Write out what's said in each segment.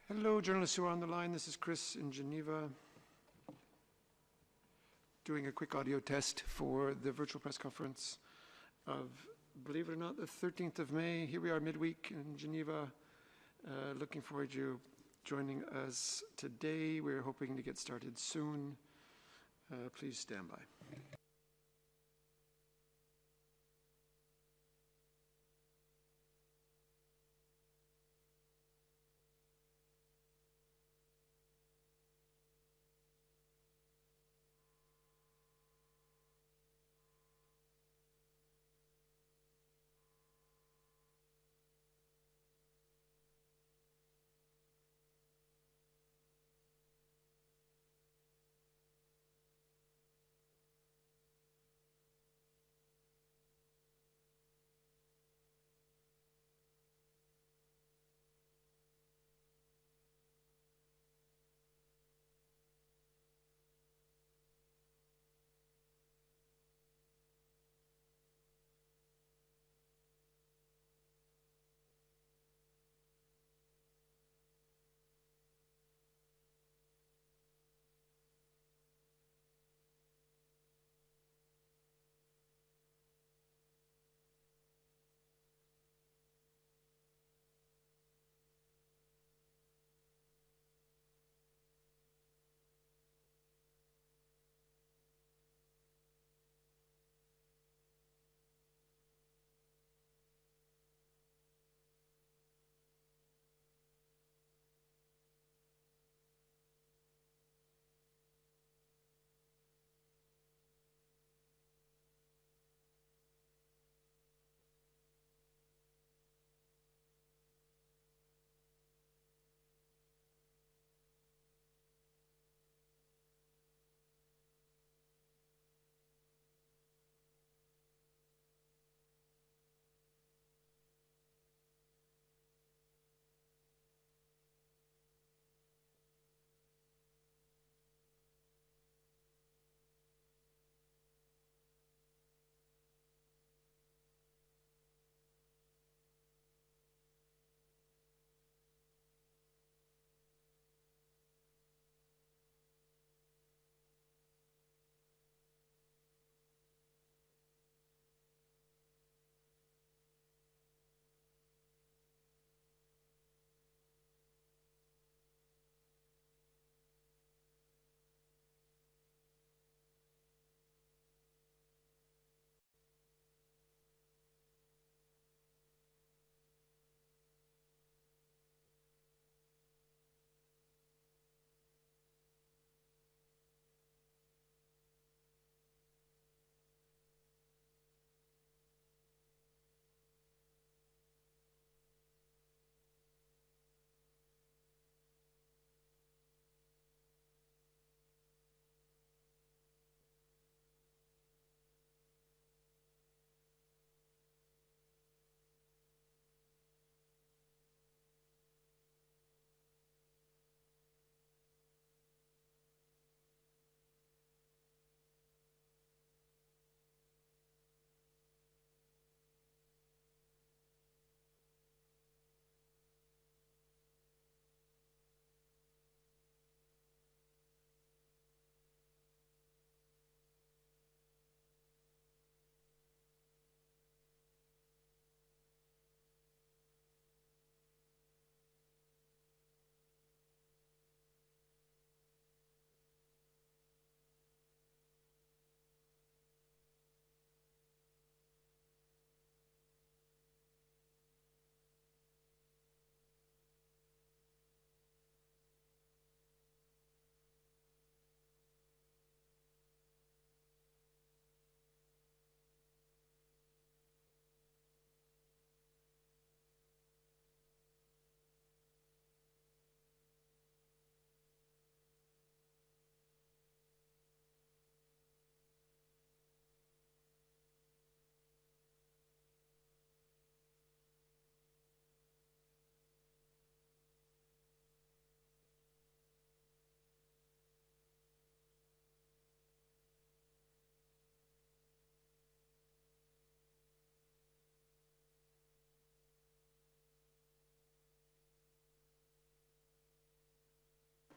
Hello, journalists who are on the line. This is Chris in Geneva, doing a quick audio test for the virtual press conference of, believe it or not, the 13th of May. Here we are midweek in Geneva. Looking forward to you joining us today. We're hoping to get started soon. Please stand by.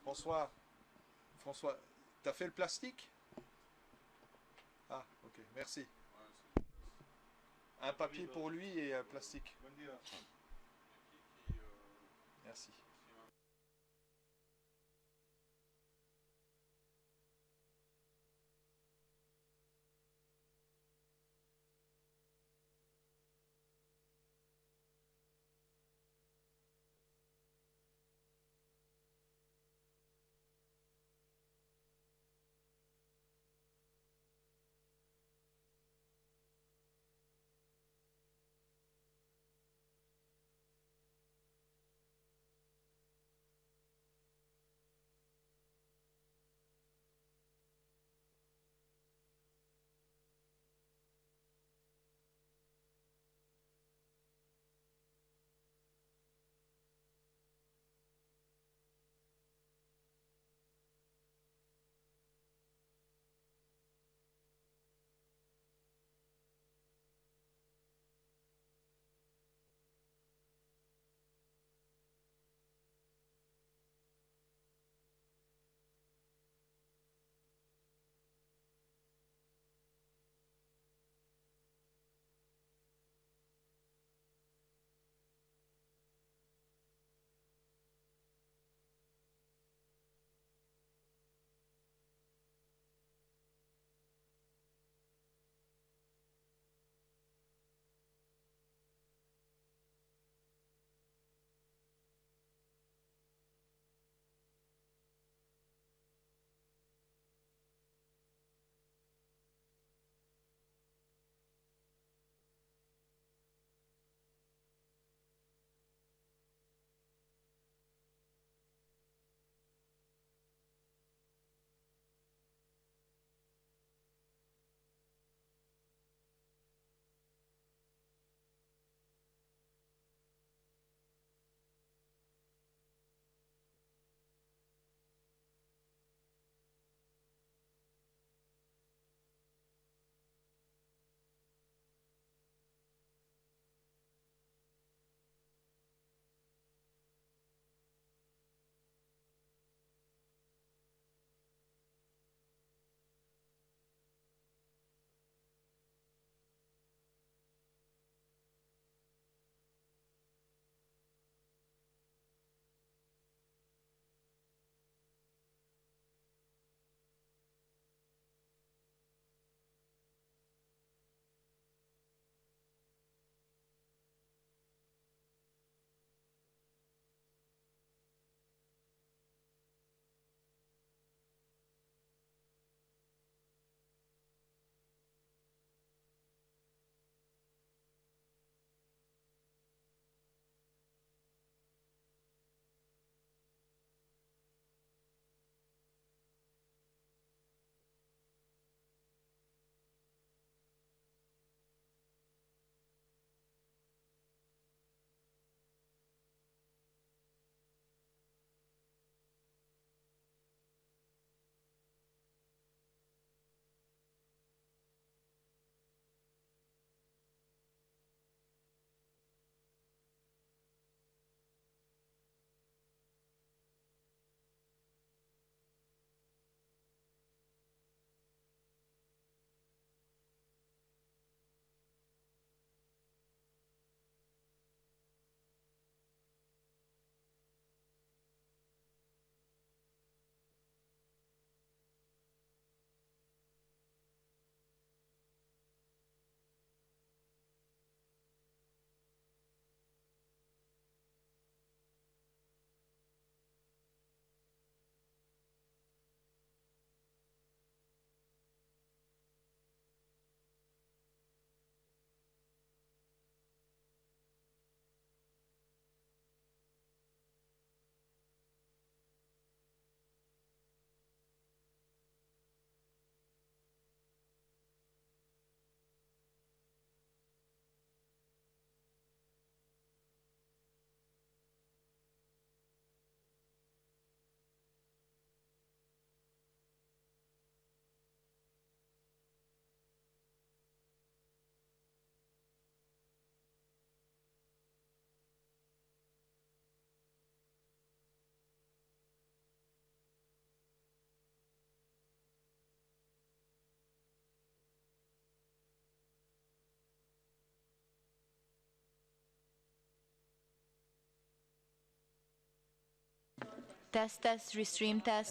François, François, t'as fait le plastique? Ah, ok, merci. Un papier pour lui et un plastique. Merci. Test, test, restream test.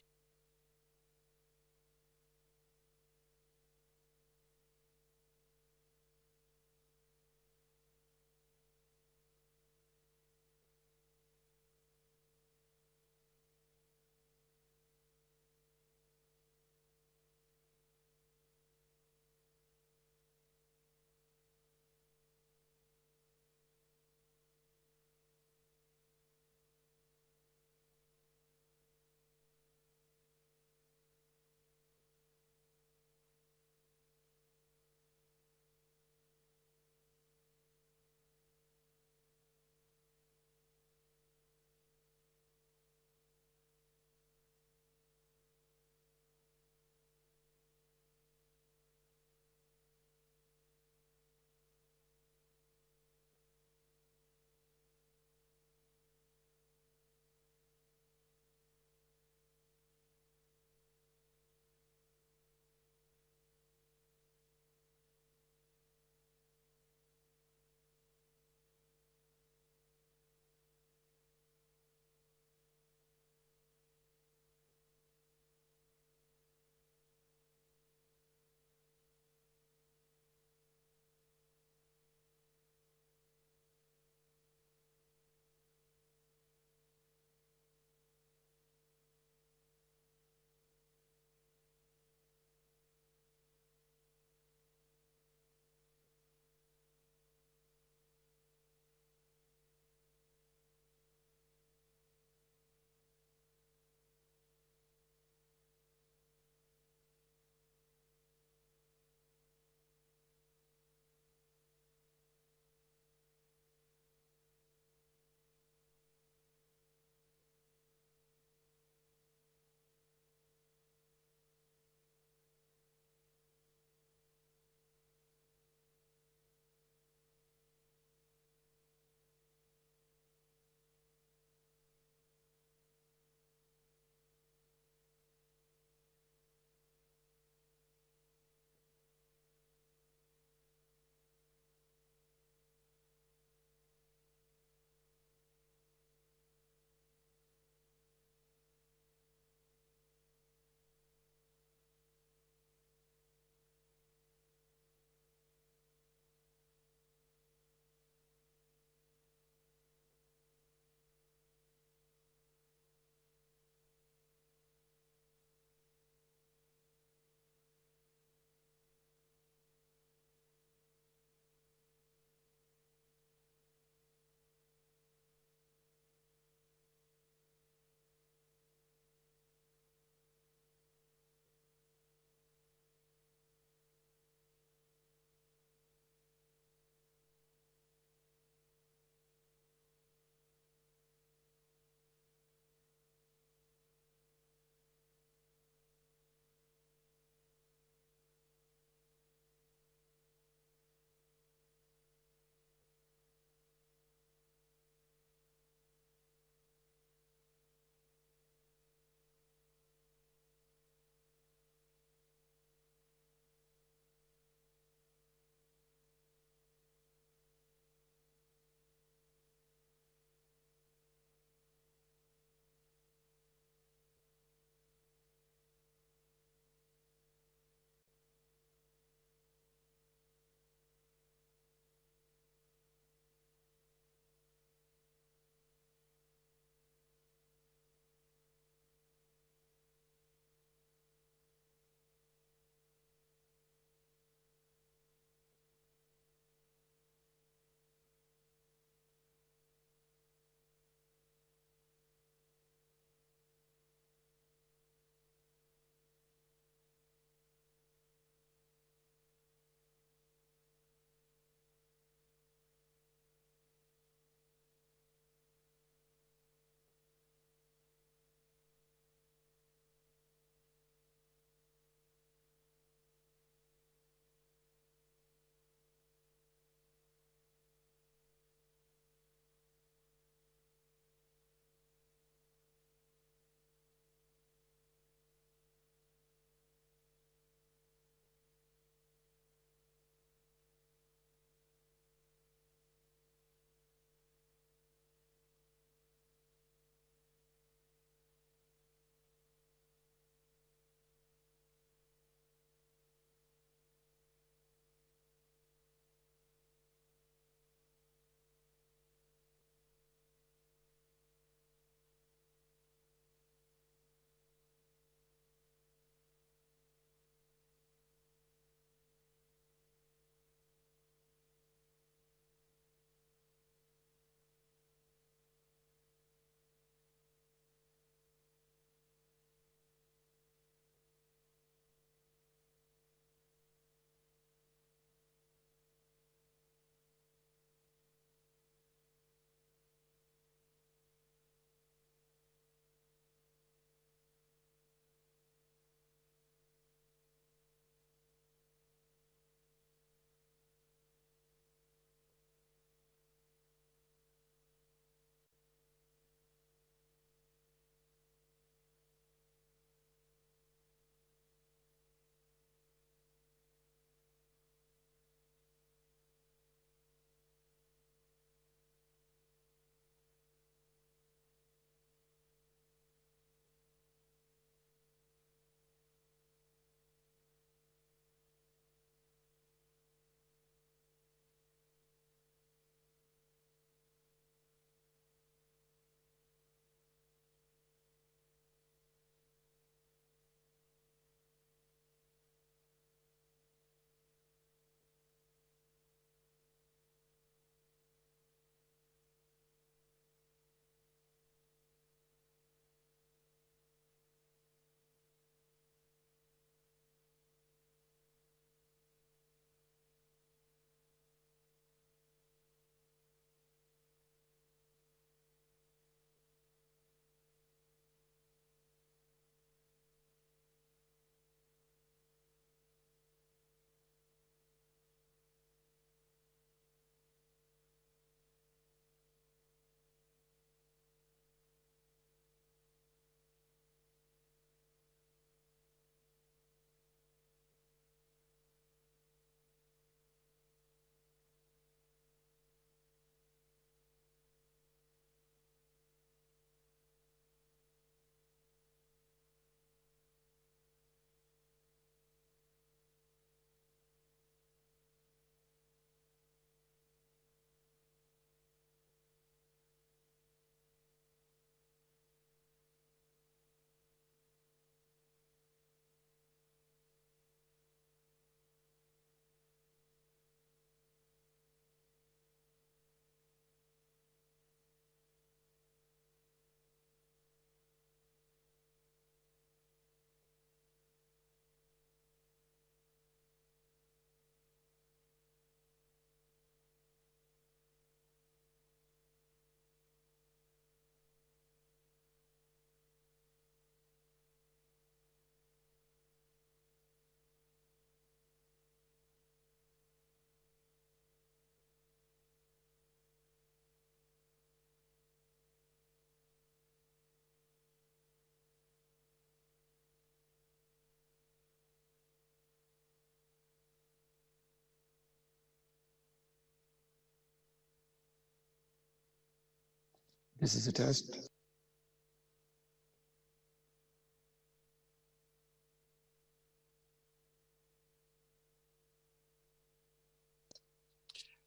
This is a test.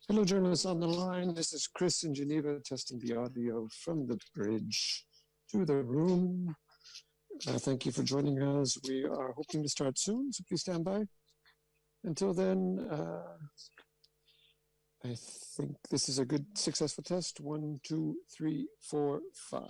Hello, journalists on the line. This is Chris in Geneva testing the audio from the bridge to the room. Thank you for joining us. We are hoping to start soon, so please stand by. Until then, I think this is a good, successful test. 1, 2, 3, 4, 5.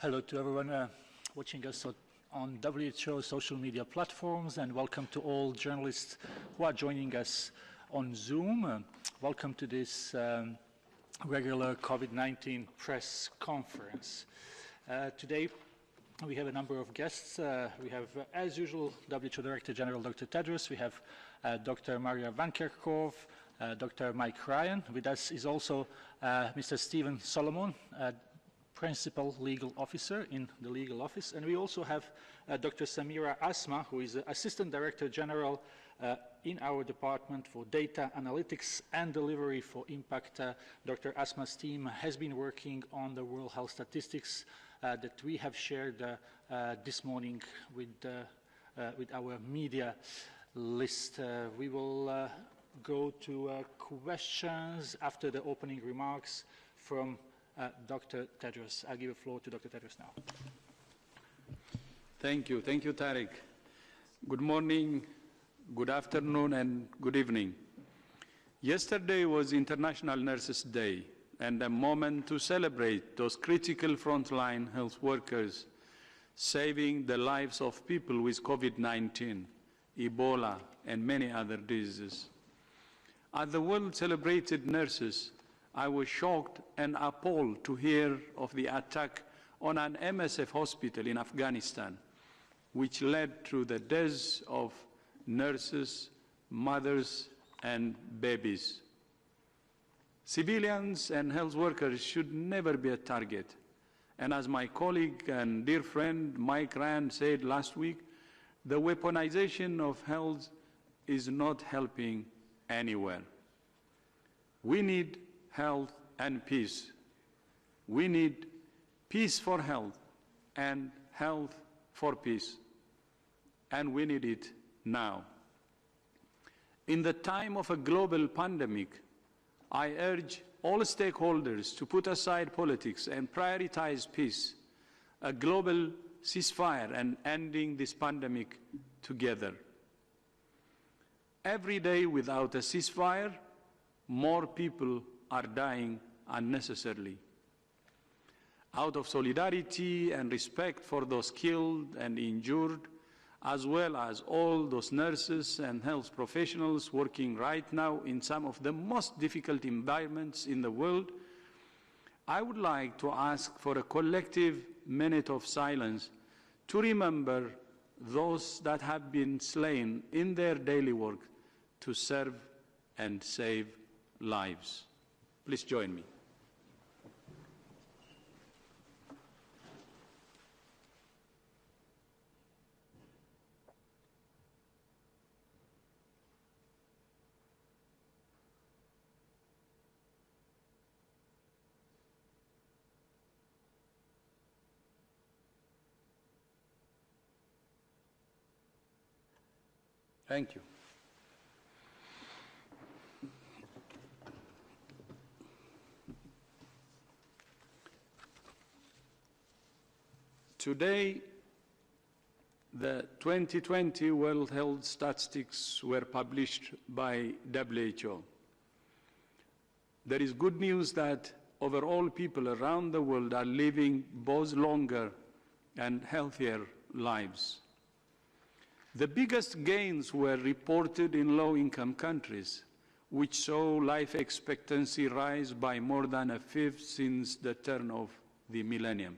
Hello to everyone watching us on WHO social media platforms, and welcome to all journalists who are joining us on Zoom. Welcome to this regular COVID-19 press conference. Today we have a number of guests. We have, as usual, WHO Director General Dr. Tedros. We have Dr. Maria Van Kerkhove, Dr. Mike Ryan. With us is also Mr. Stephen Solomon, Principal Legal Officer in the Legal Office. And we also have Dr. Samira Asma, who is Assistant Director General in our Department for Data Analytics and Delivery for Impact. Dr. Asma's team has been working on the World Health Statistics that we have shared this morning with our media list. We will go to questions after the opening remarks from Dr. Tedros. I'll give the floor to Dr. Tedros now. Thank you, Tariq. Good morning, good afternoon, and good evening. Yesterday was International Nurses Day, and a moment to celebrate those critical frontline health workers saving the lives of people with COVID-19, Ebola, and many other diseases. As the world celebrated nurses, I was shocked and appalled to hear of the attack on an MSF hospital in Afghanistan, which led to the deaths of nurses, mothers, and babies. Civilians and health workers should never be a target. And as my colleague and dear friend Mike Ryan said last week, the weaponization of health is not helping anywhere. We need health and peace. We need peace for health and health for peace. And we need it now. In the time of a global pandemic, I urge all stakeholders to put aside politics and prioritize peace, a global ceasefire, and ending this pandemic together. Every day without a ceasefire, more people are dying unnecessarily. Out of solidarity and respect for those killed and injured, as well as all those nurses and health professionals working right now in some of the most difficult environments in the world, I would like to ask for a collective minute of silence to remember those that have been slain in their daily work to serve and save lives. Please join me. Thank you. Today, the 2020 World Health Statistics were published by WHO. There is good news that overall people around the world are living both longer and healthier lives. The biggest gains were reported in low-income countries, which saw life expectancy rise by more than a fifth since the turn of the millennium.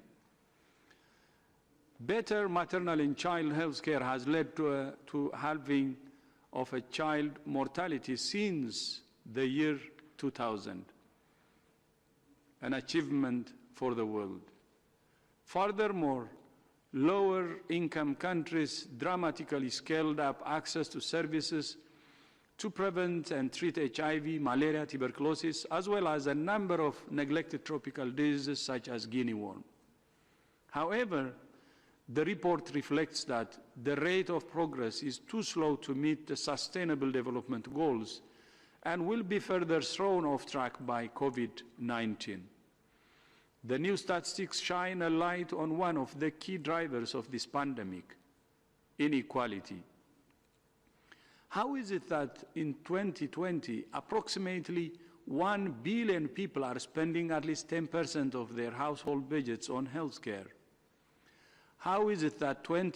Better maternal and child health care has led to halving of a child mortality since the year 2000, an achievement for the world. Furthermore, lower-income countries dramatically scaled up access to services to prevent and treat HIV, malaria, tuberculosis, as well as a number of neglected tropical diseases such as guinea worm. However, the report reflects that the rate of progress is too slow to meet the Sustainable Development Goals and will be further thrown off track by COVID-19. The new statistics shine a light on one of the key drivers of this pandemic, inequality. How is it that in 2020, approximately 1 billion people are spending at least 10% of their household budgets on healthcare? How is it that in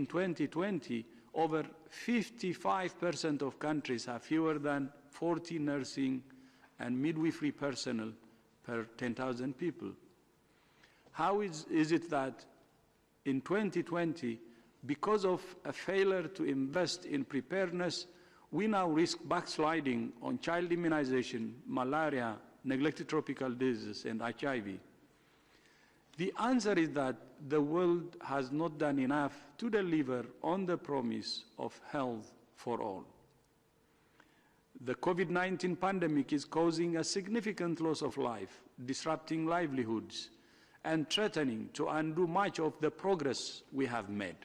2020, over 55% of countries have fewer than 40 nursing and midwifery personnel per 10,000 people? How is it that in 2020, because of a failure to invest in preparedness, we now risk backsliding on child immunization, malaria, neglected tropical diseases, and HIV. The answer is that the world has not done enough to deliver on the promise of health for all. The COVID-19 pandemic is causing a significant loss of life, disrupting livelihoods, and threatening to undo much of the progress we have made.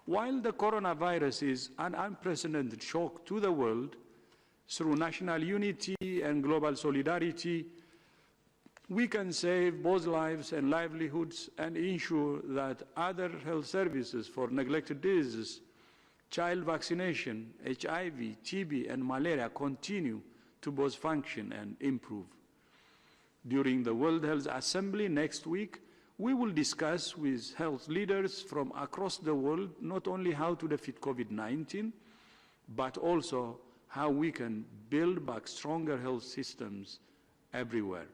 While the coronavirus is an unprecedented shock to the world, through national unity and global solidarity, we can save both lives and livelihoods and ensure that other health services for neglected diseases, child vaccination, HIV, TB, and malaria continue to both function and improve. During the World Health Assembly next week, we will discuss with health leaders from across the world not only how to defeat COVID-19, but also how we can build back stronger health systems everywhere.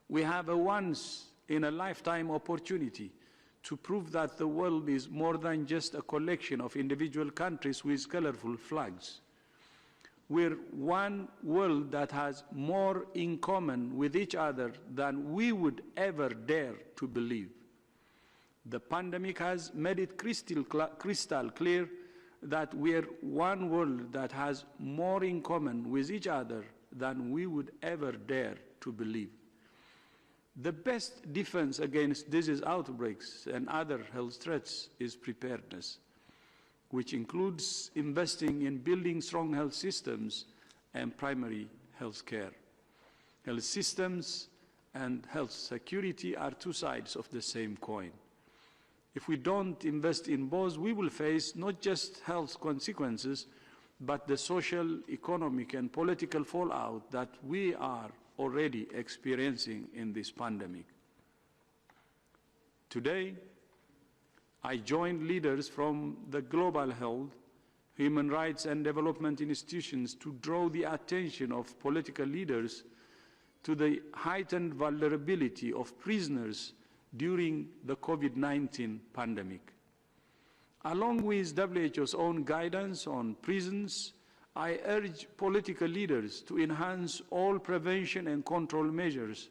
We have a once-in-a-lifetime opportunity to prove that the world is more than just a collection of individual countries with colorful flags. We're one world that has more in common with each other than we would ever dare to believe. The pandemic has made it crystal clear that we're one world that has more in common with each other than we would ever dare to believe. The best defense against disease outbreaks and other health threats is preparedness, which includes investing in building strong health systems and primary health care. Health systems and health security are two sides of the same coin. If we don't invest in both, we will face not just health consequences, but the social, economic, and political fallout that we are already experiencing in this pandemic. Today, I joined leaders from the global health, human rights, and development institutions to draw the attention of political leaders to the heightened vulnerability of prisoners during the COVID-19 pandemic. Along with WHO's own guidance on prisons, I urge political leaders to enhance all prevention and control measures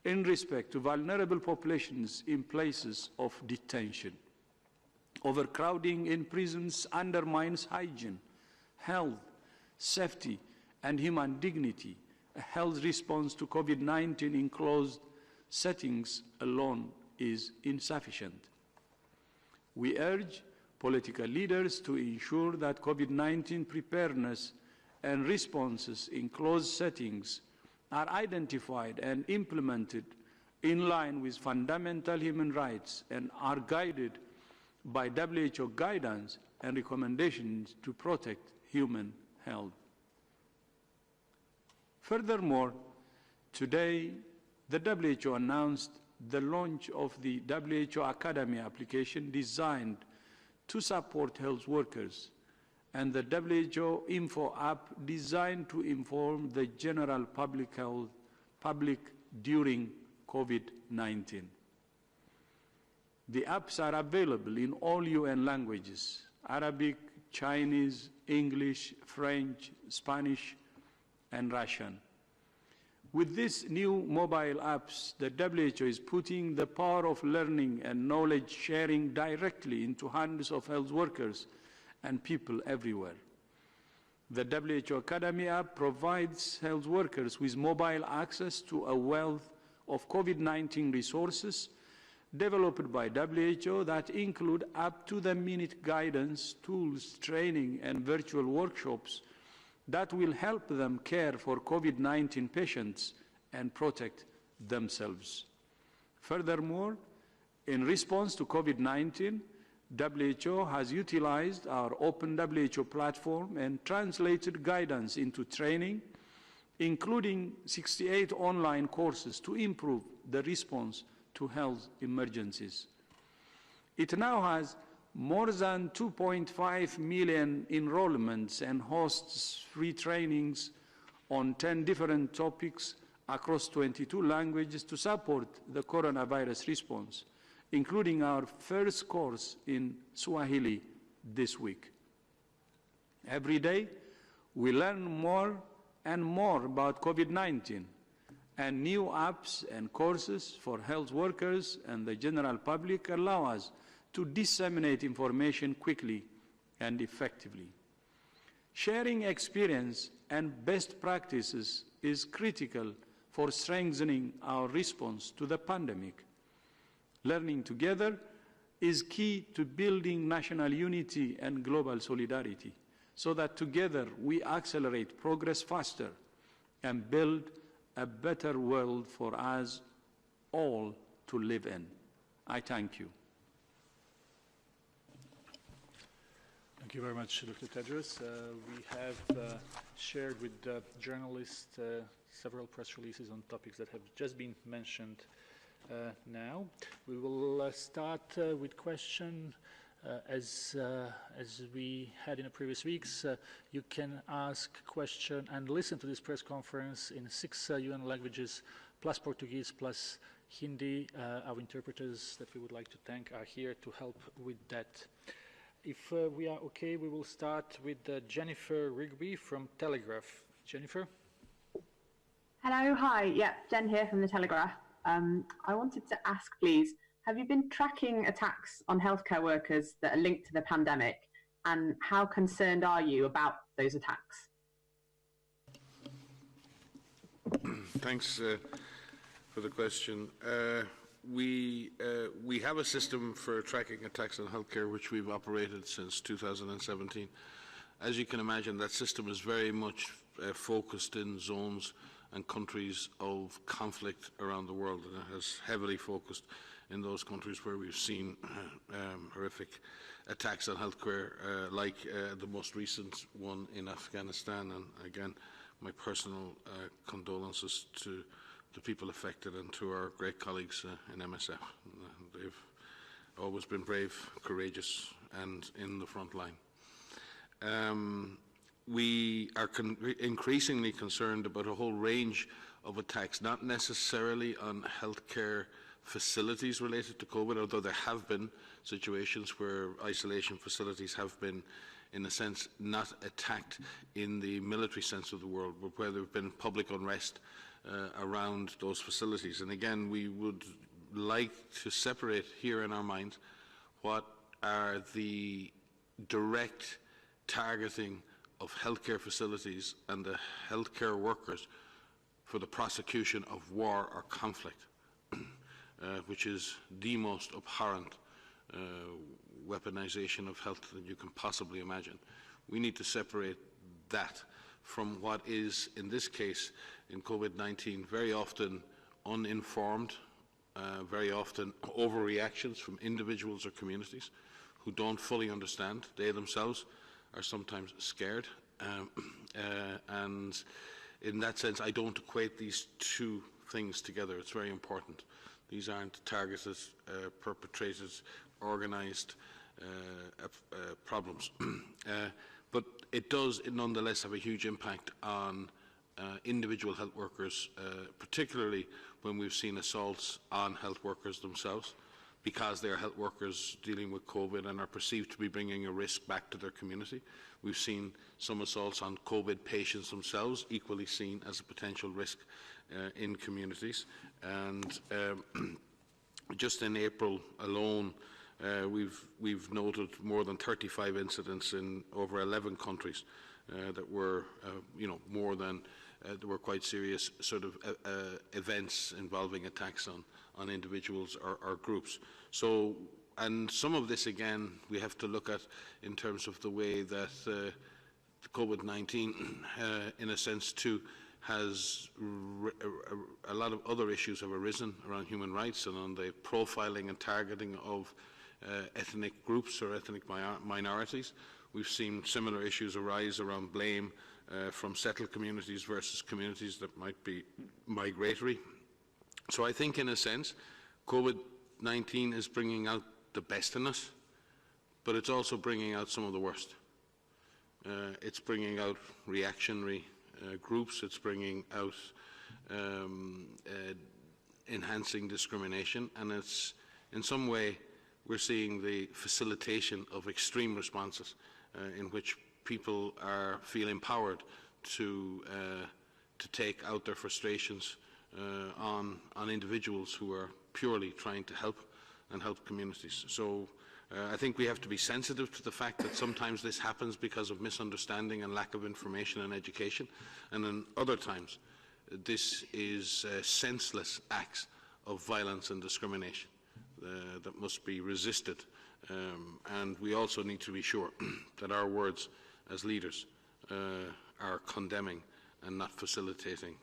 in respect to vulnerable populations in places of detention. Overcrowding in prisons undermines hygiene, health, safety, and human dignity. A health response to COVID-19 in closed settings alone is insufficient. We urge political leaders to ensure that COVID-19 preparedness and responses in closed settings are identified and implemented in line with fundamental human rights and are guided by WHO guidance and recommendations to protect human health. Furthermore, today the WHO announced the launch of the WHO Academy application designed to support health workers, and the WHO Info app designed to inform the general public during COVID-19. The apps are available in all UN languages: Arabic, Chinese, English, French, Spanish, and Russian. With these new mobile apps, the WHO is putting the power of learning and knowledge sharing directly into hands of health workers and people everywhere. The WHO Academy app provides health workers with mobile access to a wealth of COVID-19 resources developed by WHO that include up-to-the-minute guidance, tools, training, and virtual workshops that will help them care for COVID-19 patients and protect themselves. Furthermore, in response to COVID-19, WHO has utilized our Open WHO platform and translated guidance into training, including 68 online courses to improve the response to health emergencies. It now has more than 2.5 million enrollments and hosts free trainings on 10 different topics across 22 languages to support the coronavirus response, including our first course in Swahili this week. Every day, we learn more and more about COVID-19, and new apps and courses for health workers and the general public allow us to disseminate information quickly and effectively. Sharing experience and best practices is critical for strengthening our response to the pandemic. Learning together is key to building national unity and global solidarity, so that together we accelerate progress faster and build a better world for us all to live in. I thank you. Thank you very much, Dr. Tedros. We have shared with journalists several press releases on topics that have just been mentioned now. We will start with question. As we had in the previous weeks, you can ask question and listen to this press conference in 6 UN languages, plus Portuguese, plus Hindi. Our interpreters that we would like to thank are here to help with that. If we are okay, we will start with Jennifer Rigby from Telegraph. Jennifer? Hello, hi. Yeah, Jen here from the Telegraph. I wanted to ask, please, have you been tracking attacks on healthcare workers that are linked to the pandemic, and how concerned are you about those attacks? Thanks for the question. We have a system for tracking attacks on healthcare which we've operated since 2017. As you can imagine, that system is very much focused in zones and countries of conflict around the world, and it has heavily focused in those countries where we've seen horrific attacks on healthcare, like the most recent one in Afghanistan. And again, my personal condolences to the people affected and to our great colleagues in MSF. They've always been brave, courageous, and in the front line. We are increasingly concerned about a whole range of attacks, not necessarily on healthcare facilities related to COVID, although there have been situations where isolation facilities have been, in a sense, not attacked in the military sense of the word, but where there have been public unrest around those facilities. And again, we would like to separate here in our minds what are the direct targeting of healthcare facilities and the healthcare workers for the prosecution of war or conflict, which is the most abhorrent weaponization of health that you can possibly imagine. We need to separate that from what is, in this case, in COVID-19, very often uninformed, very often overreactions from individuals or communities who don't fully understand. They themselves are sometimes scared. And in that sense, I don't equate these two things together. It's very important. These aren't targeted, perpetrated, organised problems. But it does nonetheless have a huge impact on individual health workers, particularly when we've seen assaults on health workers themselves, because they are health workers dealing with COVID and are perceived to be bringing a risk back to their community. We've seen some assaults on COVID patients themselves, equally seen as a potential risk in communities. And just in April alone, we've noted more than 35 incidents in over 11 countries that were, more than there were quite serious sort of events involving attacks on individuals or groups. So, and some of this, again, we have to look at in terms of the way that COVID-19, in a sense, too, has a lot of other issues have arisen around human rights and on the profiling and targeting of ethnic groups or ethnic minorities. We've seen similar issues arise around blame from settled communities versus communities that might be migratory. So I think, in a sense, COVID-19 is bringing out the best in us, but it's also bringing out some of the worst. It's bringing out reactionary groups. It's bringing out enhancing discrimination, and it's in some way we're seeing the facilitation of extreme responses in which people feel empowered to take out their frustrations on individuals who are purely trying to help and help communities. So I think we have to be sensitive to the fact that sometimes this happens because of misunderstanding and lack of information and education, and in other times this is senseless acts of violence and discrimination that must be resisted. And we also need to be sure that our words as leaders are condemning and not facilitating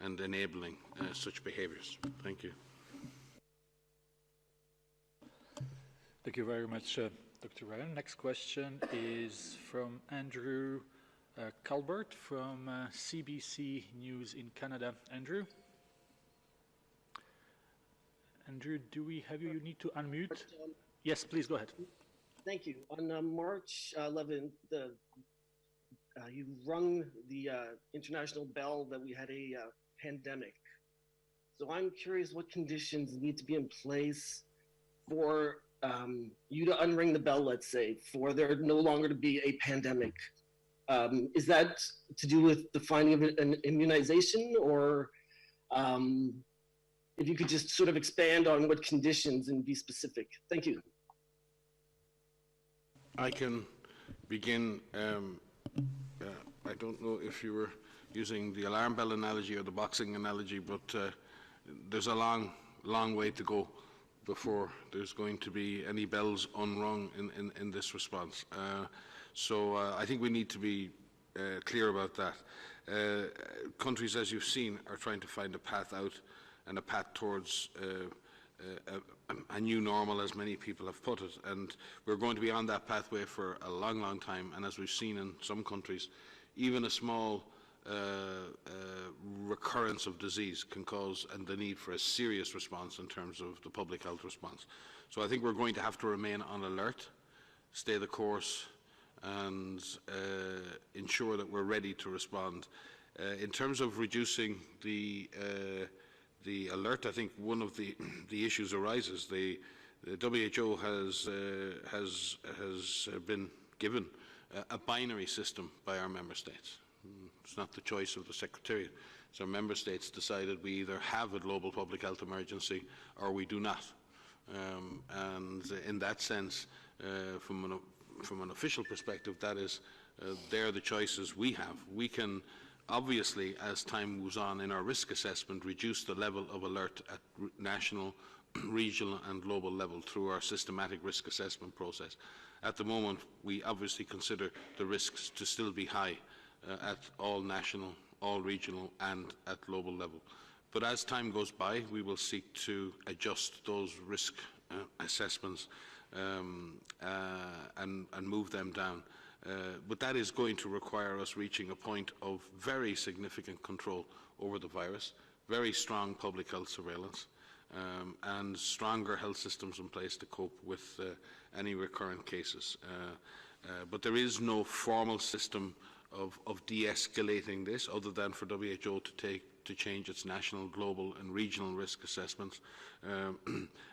and enabling such behaviours. Thank you. Thank you very much, Dr. Ryan. Next question is from Andrew Calbert from CBC News in Canada. Andrew? Andrew, do we have you? You need to unmute. Yes, please go ahead. Thank you. On March 11th, you rung the international bell that we had a pandemic. So I'm curious what conditions need to be in place for you to unring the bell, let's say, for there no longer to be a pandemic. Is that to do with the finding of an immunization, or if you could just sort of expand on what conditions and be specific? Thank you. I can begin. I don't know if you were using the alarm bell analogy or the boxing analogy, but there's a long way to go before there's going to be any bells unrung in this response. So I think we need to be clear about that. Countries, as you've seen, are trying to find a path out and a path towards a new normal, as many people have put it. And we're going to be on that pathway for a long time. And as we've seen in some countries, even a small recurrence of disease can cause the need for a serious response in terms of the public health response. So I think we're going to have to remain on alert, stay the course, and ensure that we're ready to respond. In terms of reducing the alert, I think one of the issues arises. The WHO has been given a binary system by our member states. It's not the choice of the Secretariat. So member states decided we either have a global public health emergency or we do not. And in that sense, from an official perspective, that is, they're the choices we have. We can obviously, as time moves on in our risk assessment, reduce the level of alert at national, regional and global level through our systematic risk assessment process. At the moment, we obviously consider the risks to still be high at all national, all regional and at global level. But as time goes by, we will seek to adjust those risk assessments and move them down. But that is going to require us reaching a point of very significant control over the virus, very strong public health surveillance, and stronger health systems in place to cope with any recurrent cases. But there is no formal system of de-escalating this other than for WHO to change its national, global and regional risk assessments.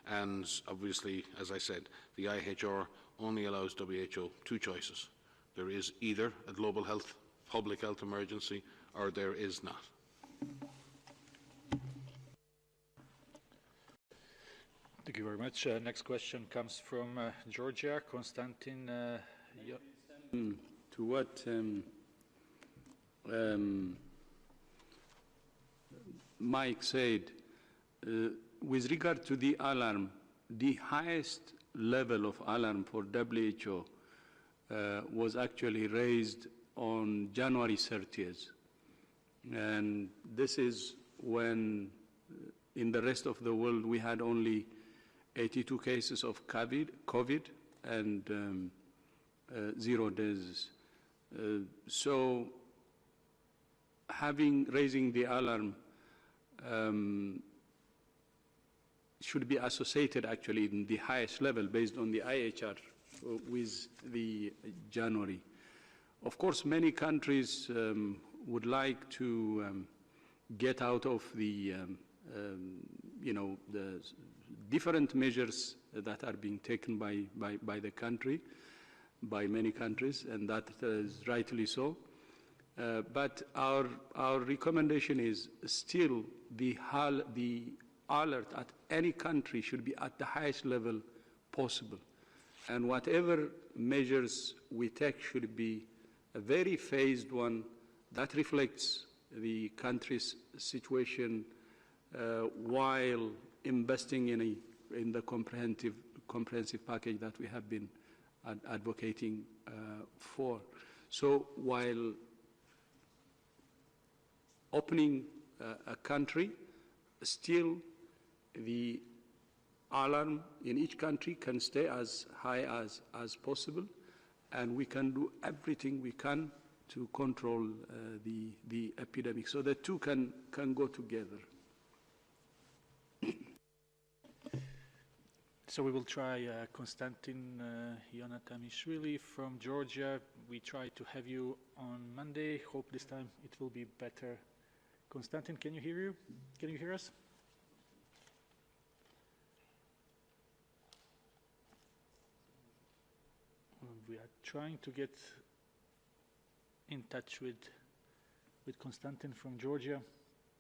And obviously, as I said, the IHR only allows WHO two choices. There is either a global health, public health emergency, or there is not. Thank you very much. Next question comes from Georgia. Konstantin. To what Mike said, with regard to the alarm, the highest level of alarm for WHO was actually raised on January 30th. And this is when in the rest of the world we had only 82 cases of COVID and 0 deaths. So raising the alarm should be associated actually in the highest level based on the IHR with the January. Of course, many countries would like to get out of the, the different measures that are being taken by the country, by many countries, and that is rightly so. But our recommendation is still the alert at any country should be at the highest level possible. And whatever measures we take should be a very phased one that reflects the country's situation while investing in the comprehensive package that we have been advocating for. So while opening a country, still the alarm in each country can stay as high as possible, and we can do everything we can to control the epidemic. So the two can go together. So we will try Konstantin Yonatamishvili from Georgia. We try to have you on Monday. Hope this time it will be better. Konstantin, can you hear us? We are trying to get in touch with Konstantin from Georgia.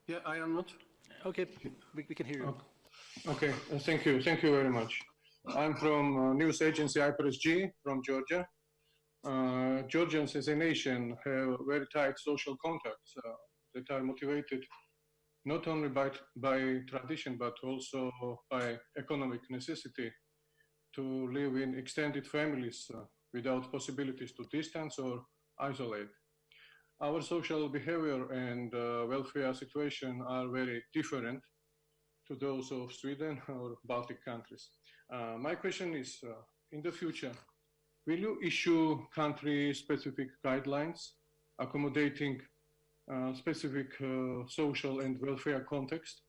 Yeah, I am not. Okay, we can hear you. Okay, thank you very much. I'm from news agency IPRSG from Georgia. Georgians as a nation have very tight social contacts that are motivated not only by tradition but also by economic necessity to live in extended families without possibilities to distance or isolate. Our social behavior and welfare situation are very different to those of Sweden or Baltic countries. My question is, in the future, will you issue country-specific guidelines accommodating specific social and welfare context?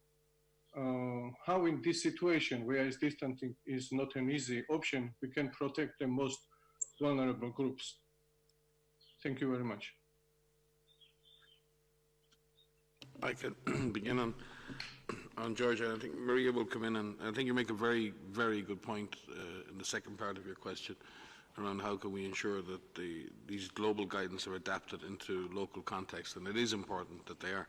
How in this situation, where distancing is not an easy option, we can protect the most vulnerable groups? Thank you very much. I can begin on Georgia. I think Maria will come in, and I think you make a very, very good point in the second part of your question around how can we ensure that these global guidance are adapted into local context, and it is important that they are.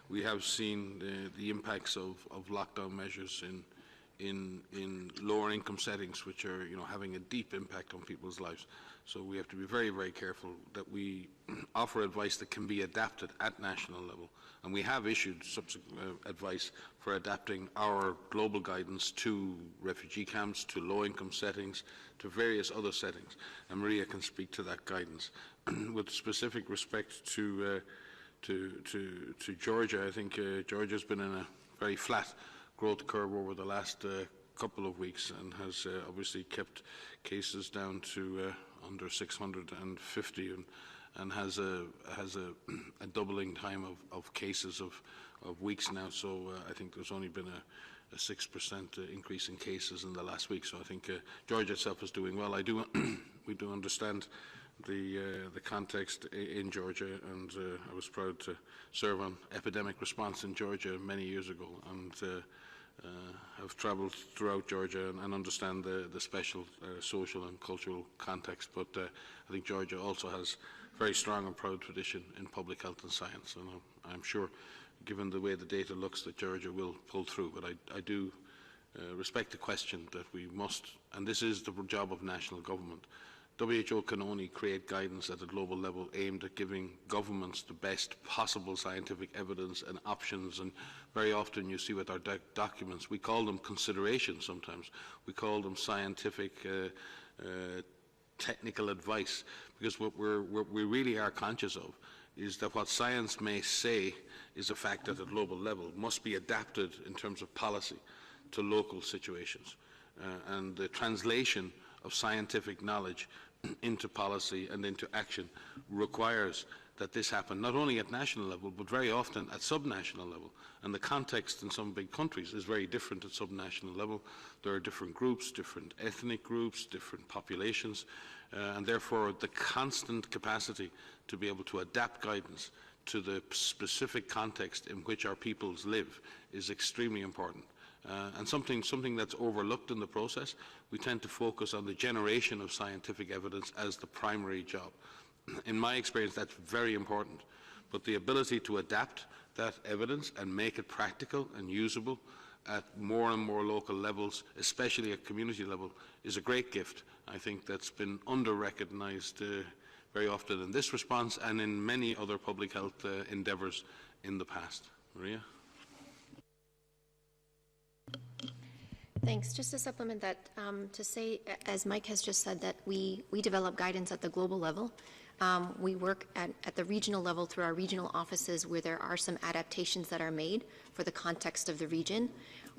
We have seen the impacts of lockdown measures in lower income settings, which are having a deep impact on people's lives. So we have to be very, very careful that we offer advice that can be adapted at national level. And we have issued subsequent advice for adapting our global guidance to refugee camps, to low-income settings, to various other settings. And Maria can speak to that guidance. With specific respect to Georgia, I think Georgia's been in a very flat growth curve over the last couple of weeks and has obviously kept cases down to under 650 and has a doubling time of cases of weeks now. So I think there's only been a 6% increase in cases in the last week. So I think Georgia itself is doing well. We do understand the context in Georgia, and I was proud to serve on epidemic response in Georgia many years ago, and have travelled throughout Georgia and understand the special social and cultural context. But I think Georgia also has a very strong and proud tradition in public health and science, and I'm sure, given the way the data looks, that Georgia will pull through. But I do respect the question that we must, and this is the job of national government. WHO can only create guidance at a global level aimed at giving governments the best possible scientific evidence and options, and very often you see with our documents, we call them considerations sometimes. We call them scientific technical advice, because what we really are conscious of is that what science may say is a fact at a global level must be adapted in terms of policy to local situations. And the translation of scientific knowledge into policy and into action requires that this happen not only at national level but very often at subnational level, and the context in some big countries is very different at subnational level. There are different groups, different ethnic groups, different populations, and therefore the constant capacity to be able to adapt guidance to the specific context in which our peoples live is extremely important. and something that's overlooked in the process. We tend to focus on the generation of scientific evidence as the primary job. In my experience, that's very important. But the ability to adapt that evidence and make it practical and usable at more and more local levels, especially at community level, is a great gift. I think that's been under-recognised very often in this response and in many other public health endeavours in the past. Maria? Thanks. Just to supplement that, to say, as Mike has just said, that we develop guidance at the global level. We work at the regional level through our regional offices where there are some adaptations that are made for the context of the region.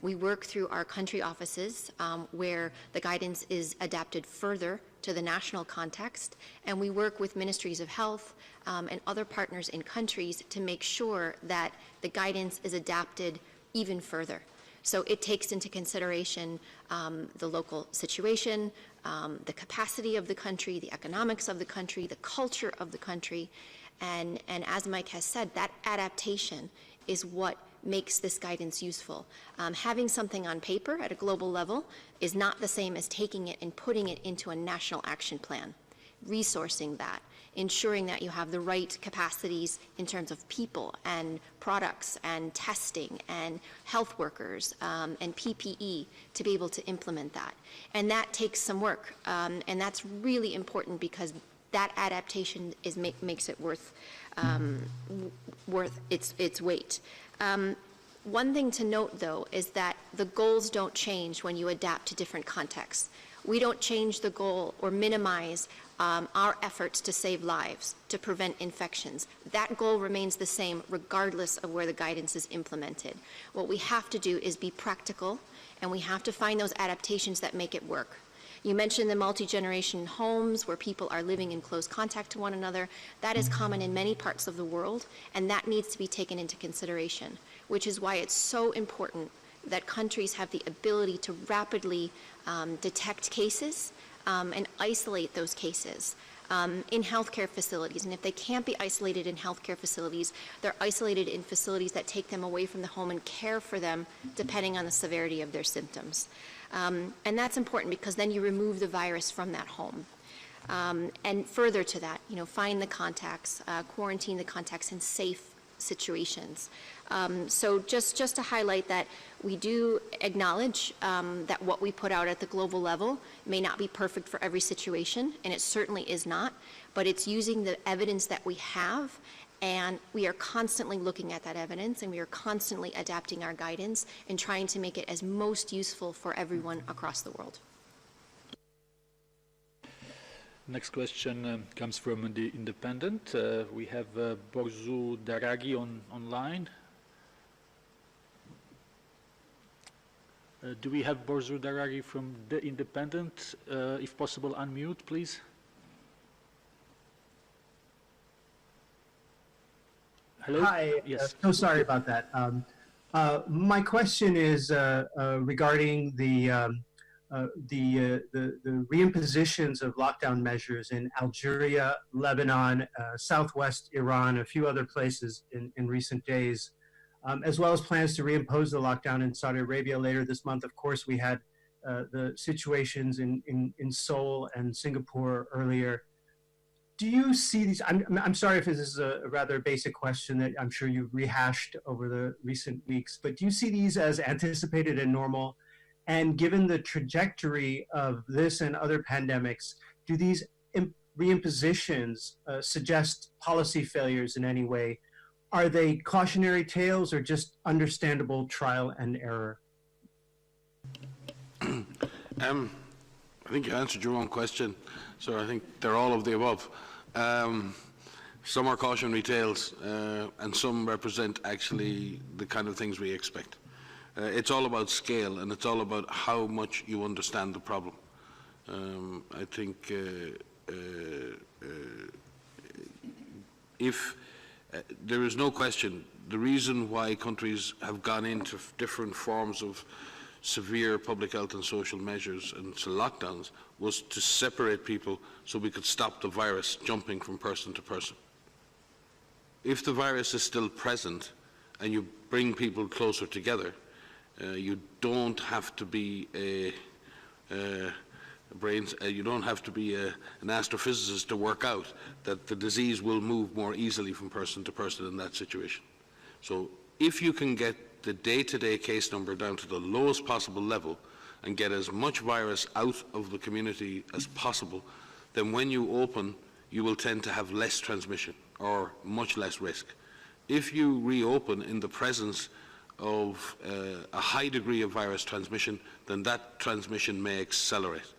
We work through our country offices where the guidance is adapted further to the national context, and we work with ministries of health and other partners in countries to make sure that the guidance is adapted even further. So it takes into consideration the local situation, the capacity of the country, the economics of the country, the culture of the country, and as Mike has said, that adaptation is what makes this guidance useful. Having something on paper at a global level is not the same as taking it and putting it into a national action plan, resourcing that, ensuring that you have the right capacities in terms of people and products and testing and health workers and PPE to be able to implement that. And that takes some work, and that's really important because that adaptation makes it worth its weight. One thing to note, though, is that the goals don't change when you adapt to different contexts. We don't change the goal or minimize our efforts to save lives, to prevent infections. That goal remains the same regardless of where the guidance is implemented. What we have to do is be practical, and we have to find those adaptations that make it work. You mentioned the multi-generation homes where people are living in close contact to one another. That is common in many parts of the world, and that needs to be taken into consideration, which is why it's so important that countries have the ability to rapidly detect cases and isolate those cases in healthcare facilities. And if they can't be isolated in healthcare facilities, they're isolated in facilities that take them away from the home and care for them depending on the severity of their symptoms. And that's important because then you remove the virus from that home. And further to that, find the contacts, quarantine the contacts in safe situations. So just to highlight that we do acknowledge that what we put out at the global level may not be perfect for every situation, and it certainly is not, but it's using the evidence that we have, and we are constantly looking at that evidence, and we are constantly adapting our guidance and trying to make it as most useful for everyone across the world. Next question comes from The Independent. We have Borzu Daragi online. Do we have Borzu Daragi from The Independent? If possible, unmute, please. Hello? Hi. Yes. So sorry about that. My question is regarding the reimpositions of lockdown measures in Algeria, Lebanon, southwest Iran, a few other places in recent days, as well as plans to reimpose the lockdown in Saudi Arabia later this month. Of course, we had the situations in Seoul and Singapore earlier. Do you see these? I'm sorry if this is a rather basic question that I'm sure you've rehashed over the recent weeks, but do you see these as anticipated and normal? And given the trajectory of this and other pandemics, do these reimpositions suggest policy failures in any way? Are they cautionary tales or just understandable trial and error? I think you answered your own question, so I think they're all of the above. Some are cautionary tales, and some represent actually the kind of things we expect. It's all about scale, and it's all about how much you understand the problem. I think if there is no question, the reason why countries have gone into different forms of severe public health and social measures and lockdowns was to separate people so we could stop the virus jumping from person to person. If the virus is still present and you bring people closer together, You don't have to be an astrophysicist to work out that the disease will move more easily from person to person in that situation. So if you can get the day-to-day case number down to the lowest possible level and get as much virus out of the community as possible, then when you open, you will tend to have less transmission or much less risk. If you reopen in the presence of a high degree of virus transmission, then that transmission may accelerate.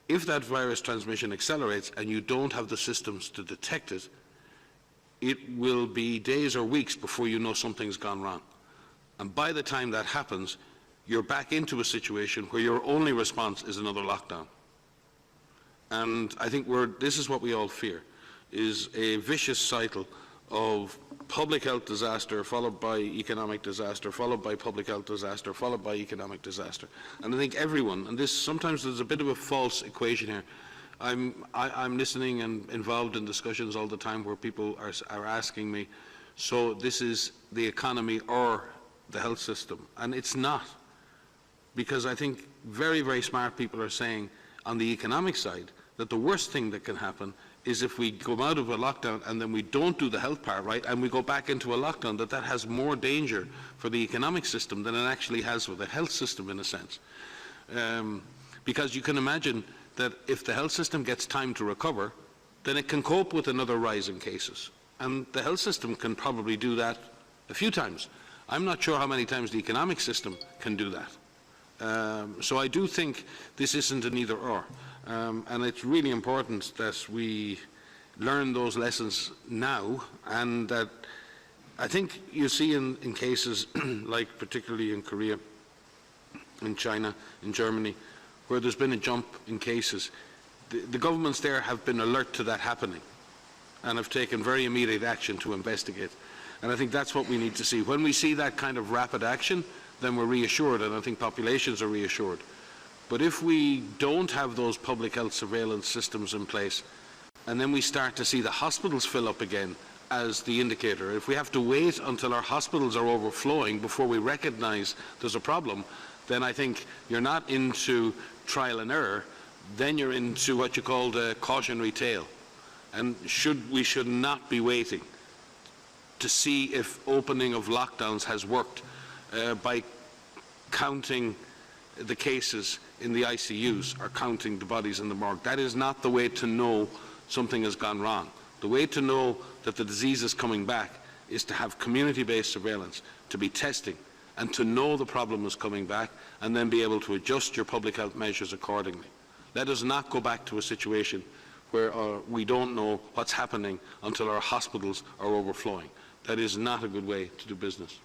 If that virus transmission accelerates and you don't have the systems to detect it, it will be days or weeks before you know something's gone wrong. And by the time that happens, you're back into a situation where your only response is another lockdown. And I think this is what we all fear, is a vicious cycle of public health disaster followed by economic disaster, followed by public health disaster, followed by economic disaster. And I think everyone, and sometimes there's a bit of a false equation here. I'm listening and involved in discussions all the time where people are asking me, so this is the economy or the health system? And it's not. Because I think very, very smart people are saying on the economic side that the worst thing that can happen is if we go out of a lockdown and then we don't do the health part right and we go back into a lockdown, that has more danger for the economic system than it actually has for the health system in a sense. Because you can imagine that if the health system gets time to recover, then it can cope with another rise in cases. And the health system can probably do that a few times. I'm not sure how many times the economic system can do that. So I do think this isn't an either or. And it's really important that we learn those lessons now, and that I think you see in cases like particularly in Korea, in China, in Germany, where there's been a jump in cases, the governments there have been alert to that happening and have taken very immediate action to investigate. And I think that's what we need to see. When we see that kind of rapid action, then we're reassured, and I think populations are reassured. But if we don't have those public health surveillance systems in place, and then we start to see the hospitals fill up again as the indicator, if we have to wait until our hospitals are overflowing before we recognize there's a problem, then I think you're not into trial and error, then you're into what you call the cautionary tale. And we should not be waiting to see if opening of lockdowns has worked by counting the cases in the ICUs or counting the bodies in the morgue. That is not the way to know something has gone wrong. The way to know that the disease is coming back is to have community-based surveillance, to be testing, and to know the problem is coming back, and then be able to adjust your public health measures accordingly. Let us not go back to a situation where we don't know what's happening until our hospitals are overflowing. That is not a good way to do business.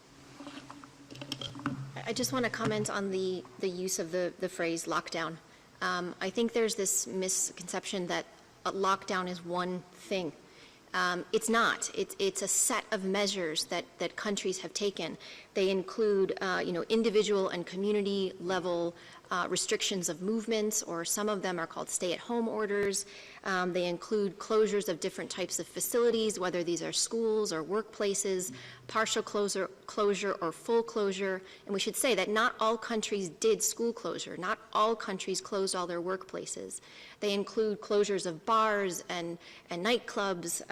I just want to comment on the use of the phrase lockdown. I think there's this misconception that a lockdown is one thing. It's not. It's a set of measures that countries have taken. They include, individual and community level restrictions of movements, or some of them are called stay-at-home orders. They include closures of different types of facilities, whether these are schools or workplaces, partial closure or full closure. And we should say that not all countries did school closure. Not all countries closed all their workplaces. They include closures of bars and nightclubs.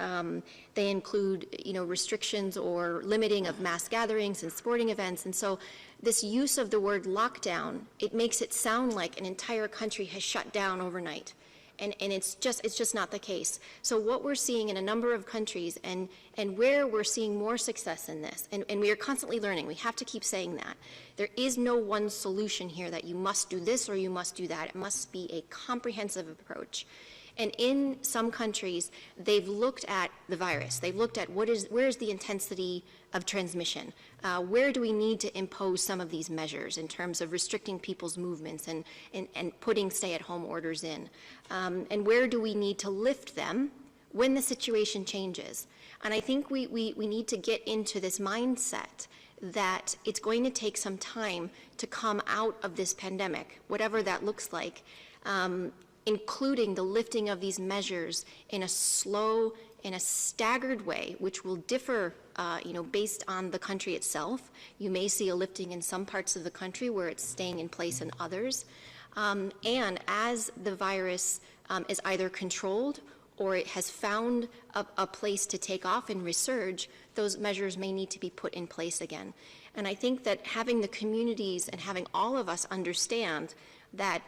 They include, restrictions or limiting of mass gatherings and sporting events. And so this use of the word lockdown, it makes it sound like an entire country has shut down overnight. And it's just not the case. So what we're seeing in a number of countries, and where we're seeing more success in this, and we are constantly learning, we have to keep saying that. There is no one solution here that you must do this or you must do that. It must be a comprehensive approach. And in some countries, they've looked at the virus. They've looked at where is the intensity of transmission? Where do we need to impose some of these measures in terms of restricting people's movements and putting stay-at-home orders in? And where do we need to lift them when the situation changes? And I think we need to get into this mindset that it's going to take some time to come out of this pandemic, whatever that looks like, including the lifting of these measures in a slow in a staggered way, which will differ, based on the country itself. You may see a lifting in some parts of the country where it's staying in place in others. And as the virus is either controlled or it has found a place to take off and resurge, those measures may need to be put in place again. And I think that having the communities and having all of us understand that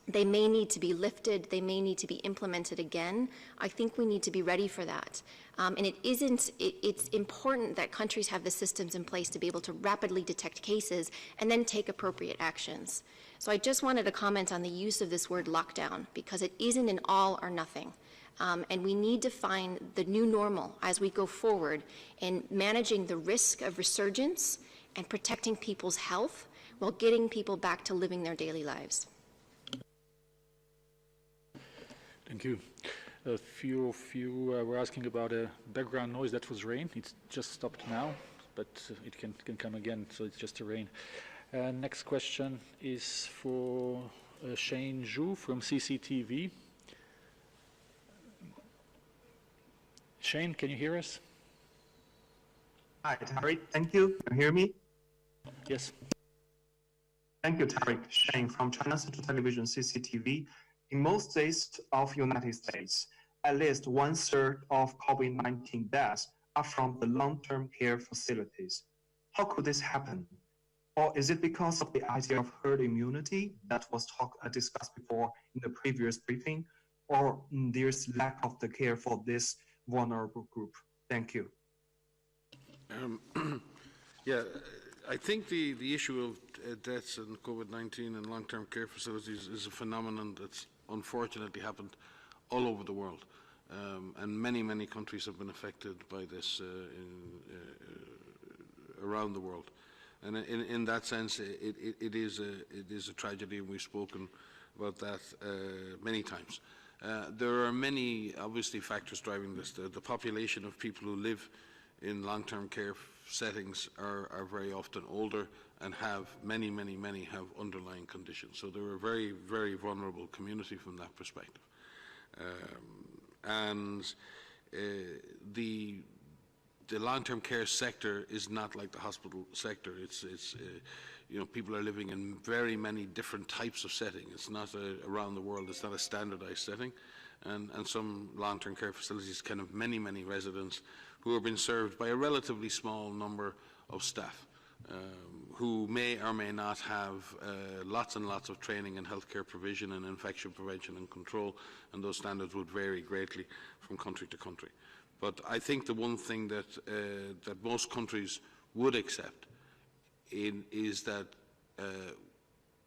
they may need to be lifted, they may need to be implemented again, I think we need to be ready for that. And it's important that countries have the systems in place to be able to rapidly detect cases and then take appropriate actions. So I just wanted to comment on the use of this word lockdown, because it isn't an all or nothing. And we need to find the new normal as we go forward in managing the risk of resurgence and protecting people's health while getting people back to living their daily lives. Thank you. A few of you were asking about a background noise. That was rain. It's just stopped now, but it can come again, so it's just a rain. Next question is for Shane Zhu from CCTV. Shane, can you hear us? Hi, Tariq. Thank you. Can you hear me? Yes. Thank you, Tariq. Shane from China Central Television, CCTV. In most states of United States, at least 1/3 of COVID-19 deaths are from the long-term care facilities. How could this happen? Or is it because of the idea of herd immunity that was discussed before in the previous briefing, or there's lack of the care for this vulnerable group? Thank you. Yeah, I think the issue of deaths in COVID-19 and long-term care facilities is a phenomenon that's unfortunately happened all over the world. And many countries have been affected by this around the world. And in that sense, it is a tragedy, and we've spoken about that many times. There are many, obviously, factors driving this. The population of people who live in long-term care settings are very often older and have many have underlying conditions. So they're a very vulnerable community from that perspective. The long-term care sector is not like the hospital sector. It's people are living in very many different types of setting. It's not around the world. It's not a standardized setting, and some long-term care facilities can have many residents who are being served by a relatively small number of staff, who may or may not have lots and lots of training in healthcare provision and infection prevention and control, and those standards would vary greatly from country to country. But I think the one thing that most countries would accept is that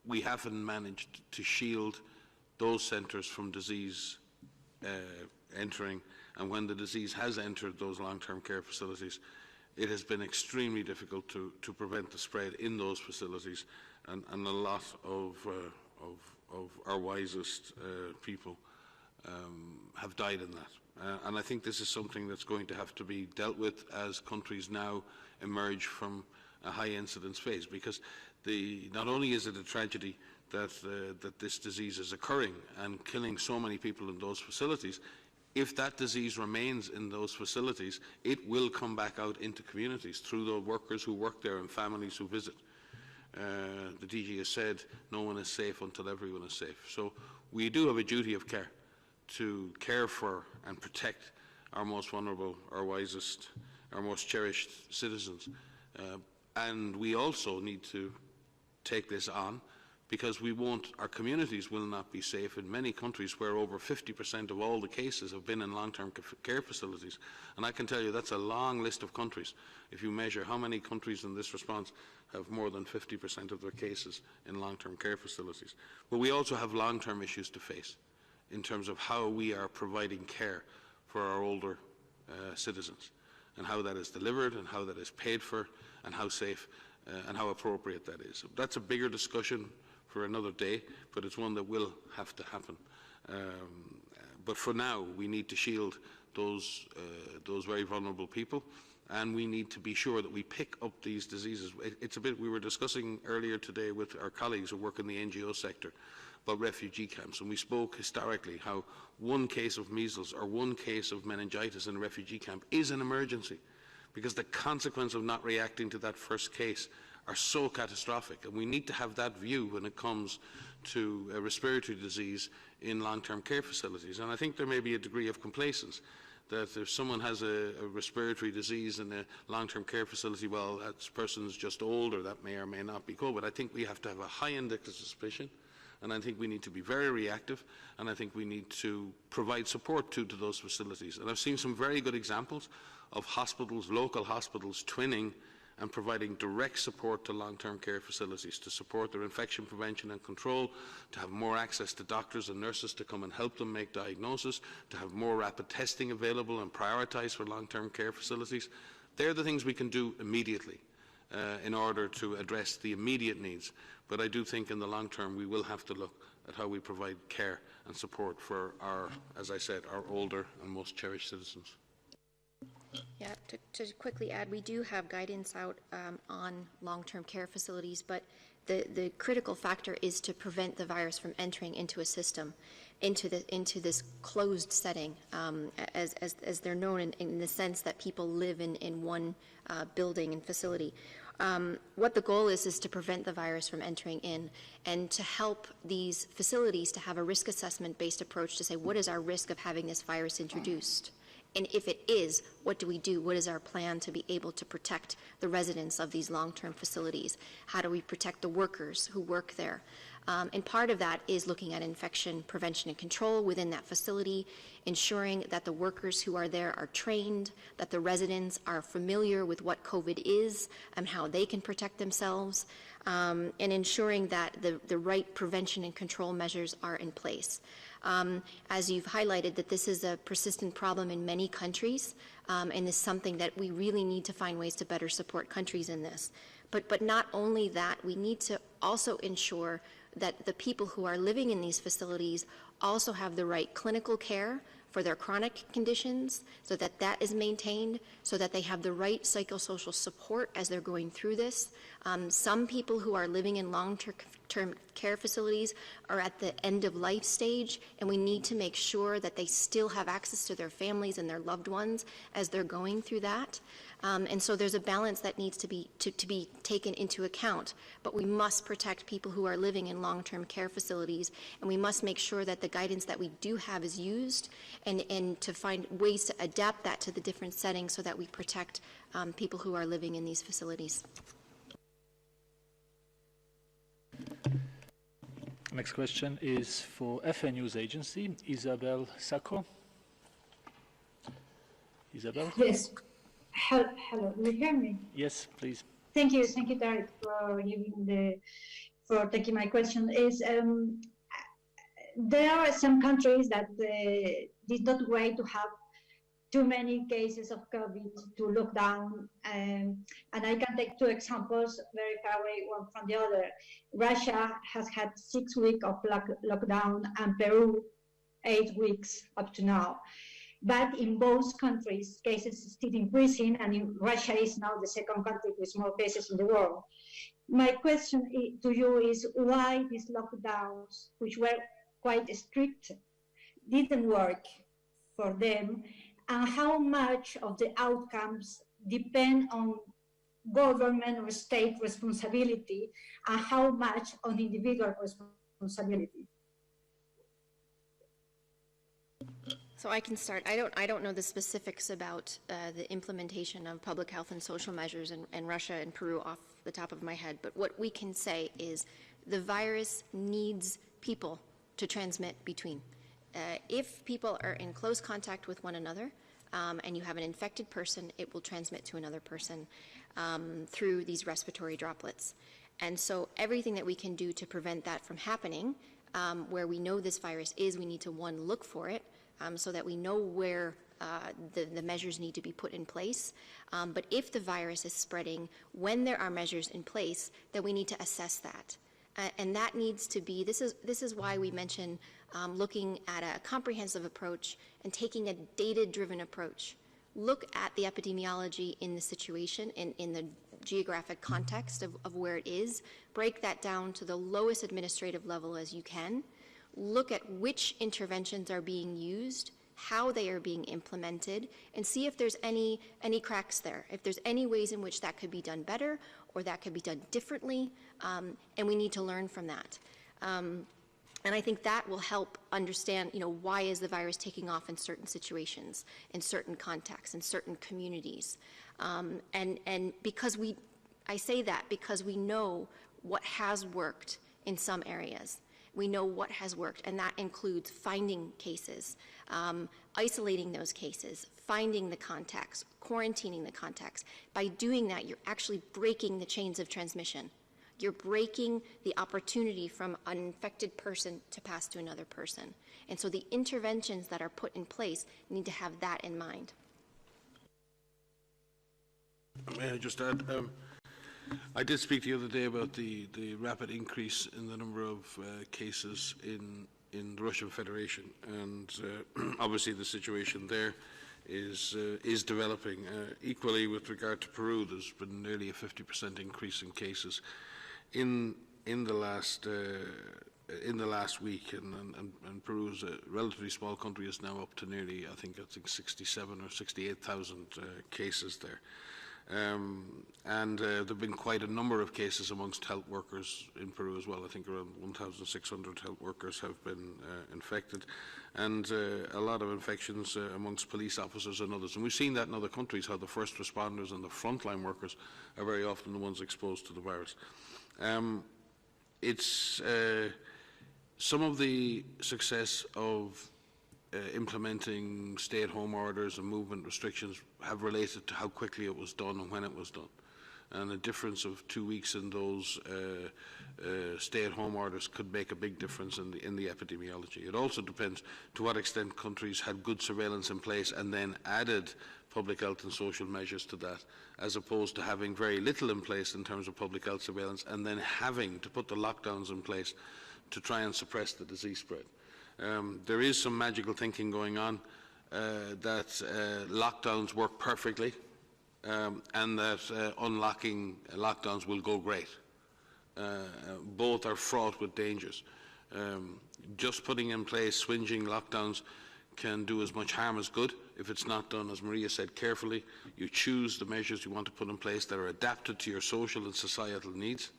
we haven't managed to shield those centres from disease entering, and when the disease has entered those long-term care facilities, it has been extremely difficult to prevent the spread in those facilities, and a lot of our wisest people have died in that. And I think this is something that's going to have to be dealt with as countries now emerge from a high incidence phase, because not only is it a tragedy that this disease is occurring and killing so many people in those facilities, if that disease remains in those facilities, it will come back out into communities through the workers who work there and families who visit. The DG has said no one is safe until everyone is safe. So we do have a duty of care to care for and protect our most vulnerable, our wisest, our most cherished citizens. And we also need to take this on, because our communities will not be safe in many countries where over 50% of all the cases have been in long-term care facilities. And I can tell you that's a long list of countries. If you measure how many countries in this response have more than 50% of their cases in long-term care facilities. But we also have long-term issues to face in terms of how we are providing care for our older citizens, and how that is delivered, and how that is paid for, and how safe and how appropriate that is. So that's a bigger discussion for another day, but it's one that will have to happen. But for now, we need to shield those very vulnerable people, and we need to be sure that we pick up these diseases. It's a bit, we were discussing earlier today with our colleagues who work in the NGO sector, about refugee camps, and we spoke historically how one case of measles or one case of meningitis in a refugee camp is an emergency, because the consequence of not reacting to that first case are so catastrophic. And we need to have that view when it comes to respiratory disease in long-term care facilities. And I think there may be a degree of complacence that if someone has a respiratory disease in a long-term care facility, well, that person's just old, or that may or may not be COVID. I think we have to have a high index of suspicion, and I think we need to be very reactive, and I think we need to provide support to those facilities. And I've seen some very good examples of hospitals, local hospitals, twinning and providing direct support to long-term care facilities to support their infection prevention and control, to have more access to doctors and nurses to come and help them make diagnosis, to have more rapid testing available and prioritised for long-term care facilities. They're the things we can do immediately in order to address the immediate needs. But I do think in the long term we will have to look at how we provide care and support for our, as I said, our older and most cherished citizens. Yeah, to quickly add, we do have guidance out on long-term care facilities, but the critical factor is to prevent the virus from entering into a system, into this closed setting, as they're known in the sense that people live in one building and facility. What the goal is to prevent the virus from entering in and to help these facilities to have a risk assessment-based approach to say, what is our risk of having this virus introduced? And if it is, what do we do? What is our plan to be able to protect the residents of these long-term facilities? How do we protect the workers who work there? And part of that is looking at infection prevention and control within that facility, ensuring that the workers who are there are trained, that the residents are familiar with what COVID is and how they can protect themselves, and ensuring that the right prevention and control measures are in place. As you've highlighted, that this is a persistent problem in many countries, and is something that we really need to find ways to better support countries in this. But not only that, we need to also ensure that the people who are living in these facilities also have the right clinical care for their chronic conditions, so that that is maintained, so that they have the right psychosocial support as they're going through this. Some people who are living in long-term care facilities are at the end of life stage, and we need to make sure that they still have access to their families and their loved ones as they're going through that. And so there's a balance that needs to be taken into account. But we must protect people who are living in long-term care facilities, and we must make sure that the guidance that we do have is used, and to find ways to adapt that to the different settings so that we protect people who are living in these facilities. Next question is for FA News Agency, Isabel Sacco. Isabel? Yes. Hello, do you hear me? Yes, please. Thank you, Tarek, for taking my question. There are some countries that did not wait to have too many cases of COVID to lock down, and I can take two examples very far away one from the other. Russia has had 6 weeks of lockdown, and Peru 8 weeks up to now. But in both countries, cases are still increasing, and in Russia is now the second country with more cases in the world. My question to you is why these lockdowns, which were quite strict, didn't work for them, and how much of the outcomes depend on government or state responsibility, and how much on individual responsibility? So I can start. I don't know the specifics about the implementation of public health and social measures in Russia and Peru off the top of my head, but what we can say is the virus needs people to transmit between. If people are in close contact with one another, and you have an infected person, it will transmit to another person through these respiratory droplets. And so everything that we can do to prevent that from happening, where we know this virus is, we need to, one, look for it, so that we know where the measures need to be put in place. But if the virus is spreading, when there are measures in place, then we need to assess that. And that needs to be, this is why we mention looking at a comprehensive approach and taking a data-driven approach. Look at the epidemiology in the situation, in the geographic context of where it is, break that down to the lowest administrative level as you can, look at which interventions are being used, how they are being implemented, and see if there's any cracks there, if there's any ways in which that could be done better or that could be done differently, and we need to learn from that. And I think that will help understand, why is the virus taking off in certain situations, in certain contexts, in certain communities. And because I say that because we know what has worked in some areas. We know what has worked, and that includes finding cases, isolating those cases, finding the contacts, quarantining the contacts. By doing that, you're actually breaking the chains of transmission. You're breaking the opportunity from an infected person to pass to another person. And so the interventions that are put in place need to have that in mind. May I just add, I did speak the other day about the rapid increase in the number of cases in the Russian Federation, and obviously the situation there is developing. Equally, with regard to Peru, there's been nearly a 50% increase in cases in the last week, and Peru is a relatively small country, is now up to nearly, I think 67 or 68,000 cases there. And there have been quite a number of cases amongst health workers in Peru as well. I think around 1,600 health workers have been infected, and a lot of infections amongst police officers and others. And we've seen that in other countries, how the first responders and the frontline workers are very often the ones exposed to the virus. It's some of the success of implementing stay-at-home orders and movement restrictions have related to how quickly it was done and when it was done. And a difference of 2 weeks in those stay-at-home orders could make a big difference in the epidemiology. It also depends to what extent countries had good surveillance in place and then added public health and social measures to that, as opposed to having very little in place in terms of public health surveillance and then having to put the lockdowns in place to try and suppress the disease spread. There is some magical thinking going on that lockdowns work perfectly and that unlocking lockdowns will go great. Both are fraught with dangers. Just putting in place swinging lockdowns can do as much harm as good if it's not done, as Maria said, carefully. You choose the measures you want to put in place that are adapted to your social and societal needs,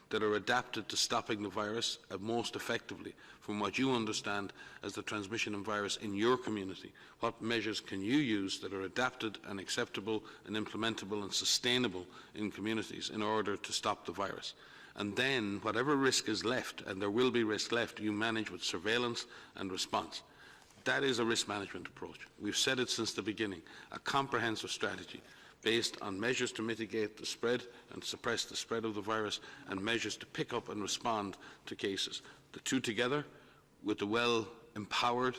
that are adapted to stopping the virus most effectively from what you understand as the transmission of virus in your community. What measures can you use that are adapted and acceptable and implementable and sustainable in communities in order to stop the virus? And then whatever risk is left, and there will be risk left, you manage with surveillance and response. That is a risk management approach. We've said it since the beginning, a comprehensive strategy based on measures to mitigate the spread and suppress the spread of the virus and measures to pick up and respond to cases. The two together, with the well-empowered,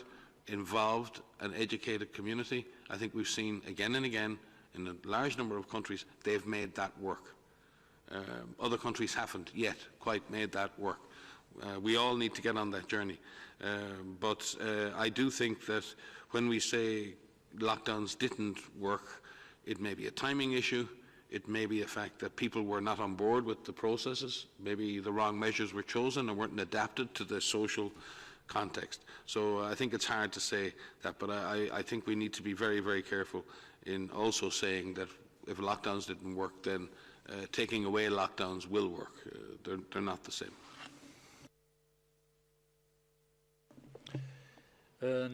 involved and educated community, I think we've seen again and again in a large number of countries, they've made that work. Other countries haven't yet quite made that work. We all need to get on that journey. But I do think that when we say lockdowns didn't work, it may be a timing issue. It may be a fact that people were not on board with the processes. Maybe the wrong measures were chosen and weren't adapted to the social context. So I think it's hard to say that, but I think we need to be very, very careful in also saying that if lockdowns didn't work, then taking away lockdowns will work. They're not the same.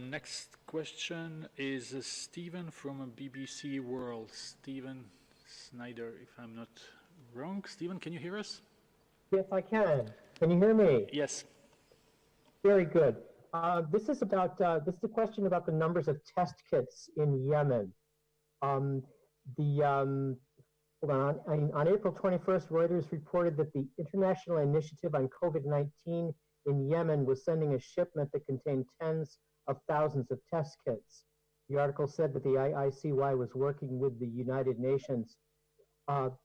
Next question is Stephen from BBC World. Stephen Snyder, if I'm not wrong. Stephen, can you hear us? Yes, I can. Can you hear me? Yes. Very good. This is a question about the numbers of test kits in Yemen. On April 21st, Reuters reported that the International Initiative on COVID-19 in Yemen was sending a shipment that contained tens of thousands of test kits. The article said that the IICY was working with the United Nations.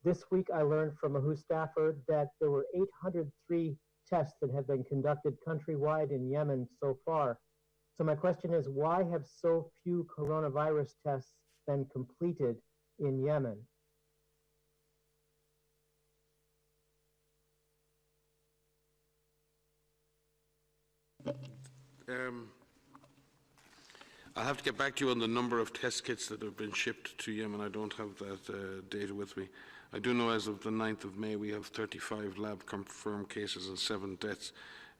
This week, I learned from a WHO staffer that there were 803 tests that have been conducted countrywide in Yemen so far. So my question is, why have so few coronavirus tests been completed in Yemen? I'll have to get back to you on the number of test kits that have been shipped to Yemen. I don't have that data with me. I do know as of the 9th of May we have 35 lab-confirmed cases and 7 deaths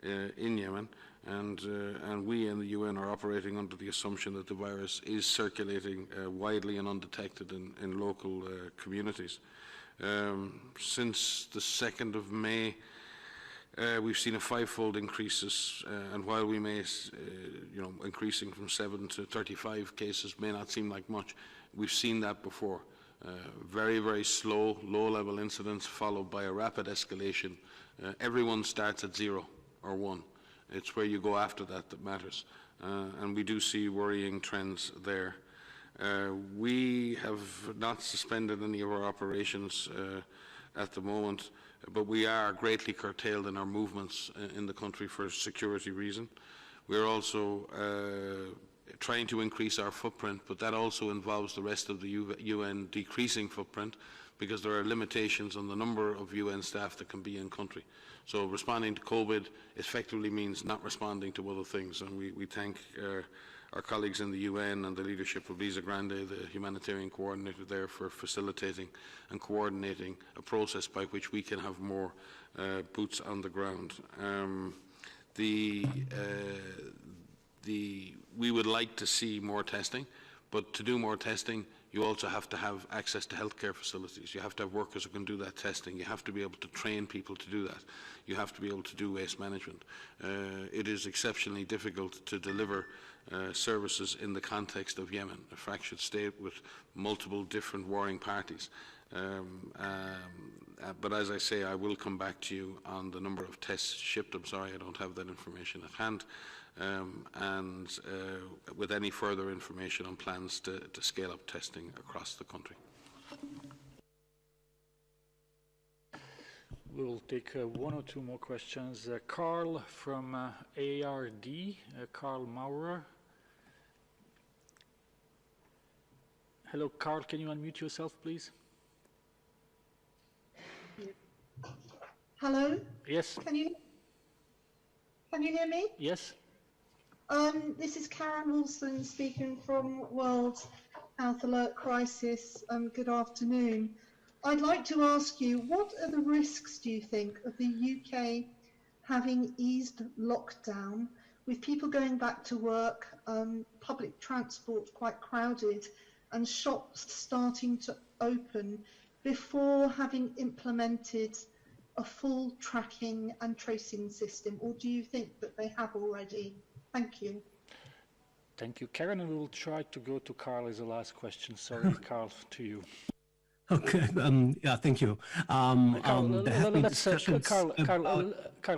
in Yemen, and we in the UN are operating under the assumption that the virus is circulating widely and undetected in local communities. Since the 2nd of May, we've seen a 5-fold increase, and while we may, increasing from 7 to 35 cases may not seem like much, we've seen that before. Very, very slow, low-level incidents followed by a rapid escalation. Everyone starts at 0 or 1. It's where you go after that that matters, and we do see worrying trends there. We have not suspended any of our operations at the moment, but we are greatly curtailed in our movements in the country for security reason. We're also trying to increase our footprint, but that also involves the rest of the UN decreasing footprint because there are limitations on the number of UN staff that can be in country. So responding to COVID effectively means not responding to other things, and we thank our colleagues in the UN and the leadership of Lisa Grande, the humanitarian coordinator there, for facilitating and coordinating a process by which we can have more boots on the ground. We would like to see more testing, but to do more testing, you also have to have access to healthcare facilities. You have to have workers who can do that testing. You have to be able to train people to do that. You have to be able to do waste management. It is exceptionally difficult to deliver services in the context of Yemen, a fractured state with multiple different warring parties. But as I say, I will come back to you on the number of tests shipped. I'm sorry I don't have that information at hand. And with any further information on plans to scale up testing across the country. We'll take 1 or 2 more questions. Carl from ARD, Carl Maurer. Hello, Carl, can you unmute yourself, please? Hello? Yes. Can you hear me? Yes. This is Karen Wilson speaking from World Health Alert Crisis. Good afternoon. I'd like to ask you, what are the risks, do you think, of the UK having eased lockdown with people going back to work, public transport quite crowded, and shops starting to open before having implemented a full tracking and tracing system, or do you think that they have already? Thank you. Thank you, Karen, and we will try to go to Carl as the last question. Sorry, Carl, to you. Okay, yeah, thank you. Carl,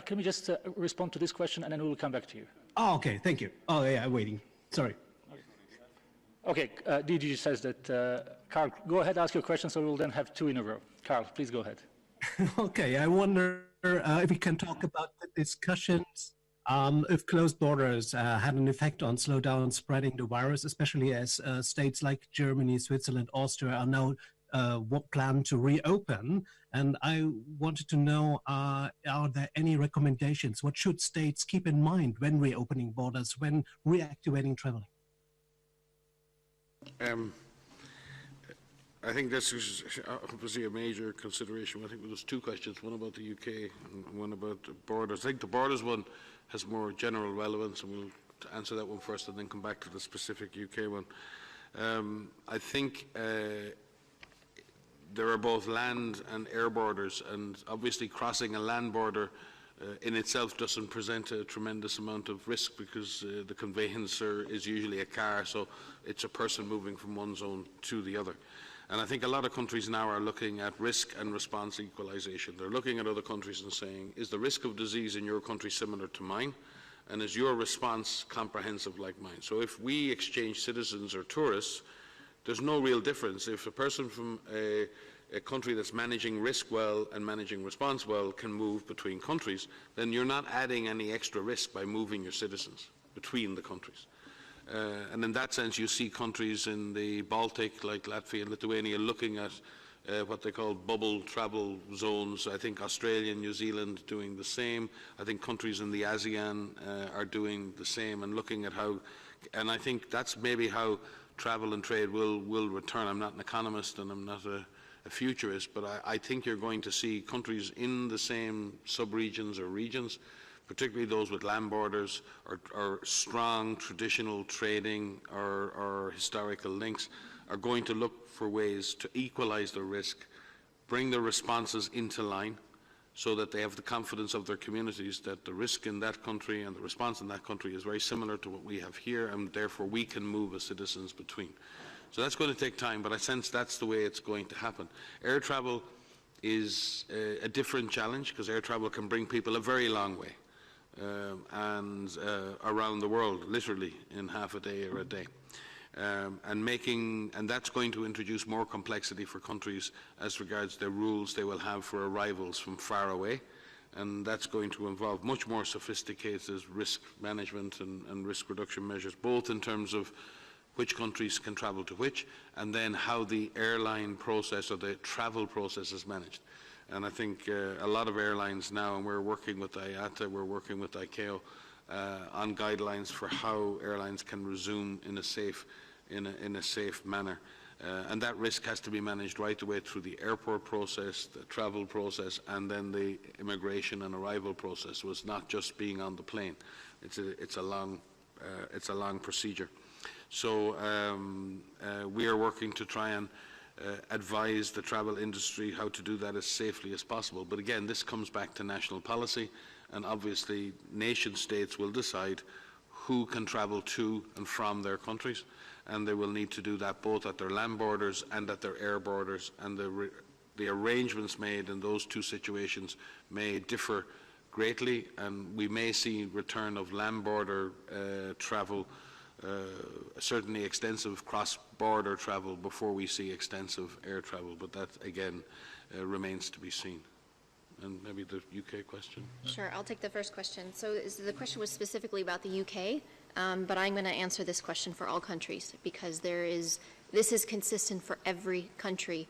can we just respond to this question and then we will come back to you? Oh, okay, thank you. Oh, yeah, I'm waiting. Sorry. Okay, DG says that, Carl, go ahead, ask your question, so we'll then have 2 in a row. Carl, please go ahead. Okay, I wonder if we can talk about the discussions if closed borders had an effect on slow down spreading the virus, especially as states like Germany, Switzerland, Austria are now plan to reopen. And I wanted to know, are there any recommendations? What should states keep in mind when reopening borders, when reactivating traveling? I think this is obviously a major consideration. I think there was 2 questions, one about the UK and one about the borders. I think the borders one has more general relevance, and we'll answer that one first and then come back to the specific UK one. I think there are both land and air borders, and obviously crossing a land border in itself doesn't present a tremendous amount of risk because the conveyancer is usually a car, so it's a person moving from one zone to the other. And I think a lot of countries now are looking at risk and response equalization. They're looking at other countries and saying, is the risk of disease in your country similar to mine? And is your response comprehensive like mine? So if we exchange citizens or tourists, there's no real difference. If a person from a country that's managing risk well and managing response well can move between countries, then you're not adding any extra risk by moving your citizens between the countries. And in that sense, you see countries in the Baltic, like Latvia and Lithuania, looking at what they call bubble travel zones. I think Australia and New Zealand doing the same. I think countries in the ASEAN are doing the same and looking at how, and I think that's maybe how travel and trade will return. I'm not an economist and I'm not a futurist, but I think you're going to see countries in the same sub-regions or regions, particularly those with land borders or strong traditional trading or historical links, are going to look for ways to equalize the risk, bring the responses into line so that they have the confidence of their communities that the risk in that country and the response in that country is very similar to what we have here, and therefore we can move as citizens between. So that's going to take time, but I sense that's the way it's going to happen. Air travel is a different challenge because air travel can bring people a very long way and around the world, literally in half a day or a day. And that's going to introduce more complexity for countries as regards the rules they will have for arrivals from far away, and that's going to involve much more sophisticated risk management and risk reduction measures, both in terms of which countries can travel to which, and then how the airline process or the travel process is managed. And I think a lot of airlines now, and we're working with IATA, we're working with ICAO on guidelines for how airlines can resume in a safe manner. And that risk has to be managed right the way through the airport process, the travel process, and then the immigration and arrival process. So it's not just being on the plane. It's a long procedure. So we are working to try and advise the travel industry how to do that as safely as possible. But again, this comes back to national policy, and obviously nation states will decide who can travel to and from their countries, and they will need to do that both at their land borders and at their air borders, and the arrangements made in those two situations may differ greatly, and we may see return of land border travel, certainly extensive cross-border travel before we see extensive air travel, but that again remains to be seen. And maybe the UK question? Sure, I'll take the first question. So the question was specifically about the UK, but I'm going to answer this question for all countries because this is consistent for every country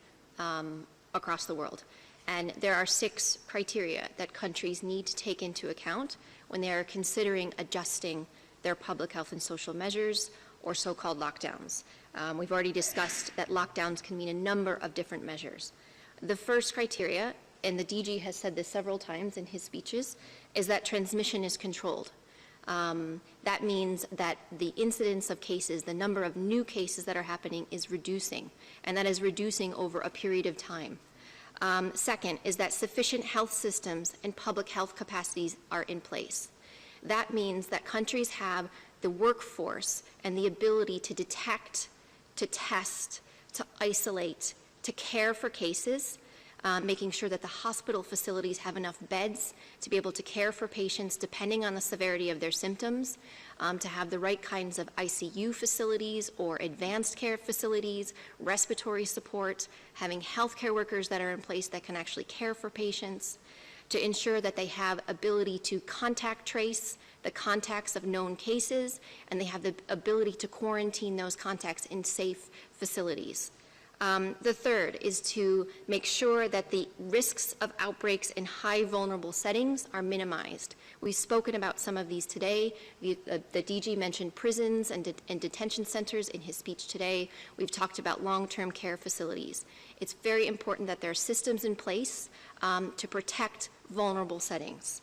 across the world. And there are 6 criteria that countries need to take into account when they are considering adjusting their public health and social measures or so-called lockdowns. We've already discussed that lockdowns can mean a number of different measures. The first criteria, and the DG has said this several times in his speeches, is that transmission is controlled. That means that the incidence of cases, the number of new cases that are happening is reducing, and that is reducing over a period of time. Second is that sufficient health systems and public health capacities are in place. That means that countries have the workforce and the ability to detect, to test, to isolate, to care for cases, making sure that the hospital facilities have enough beds to be able to care for patients depending on the severity of their symptoms, to have the right kinds of ICU facilities or advanced care facilities, respiratory support, having healthcare workers that are in place that can actually care for patients, to ensure that they have ability to contact trace the contacts of known cases, and they have the ability to quarantine those contacts in safe facilities. The third is to make sure that the risks of outbreaks in high vulnerable settings are minimized. We've spoken about some of these today. The DG mentioned prisons and detention centers in his speech today. We've talked about long-term care facilities. It's very important that there are systems in place to protect vulnerable settings.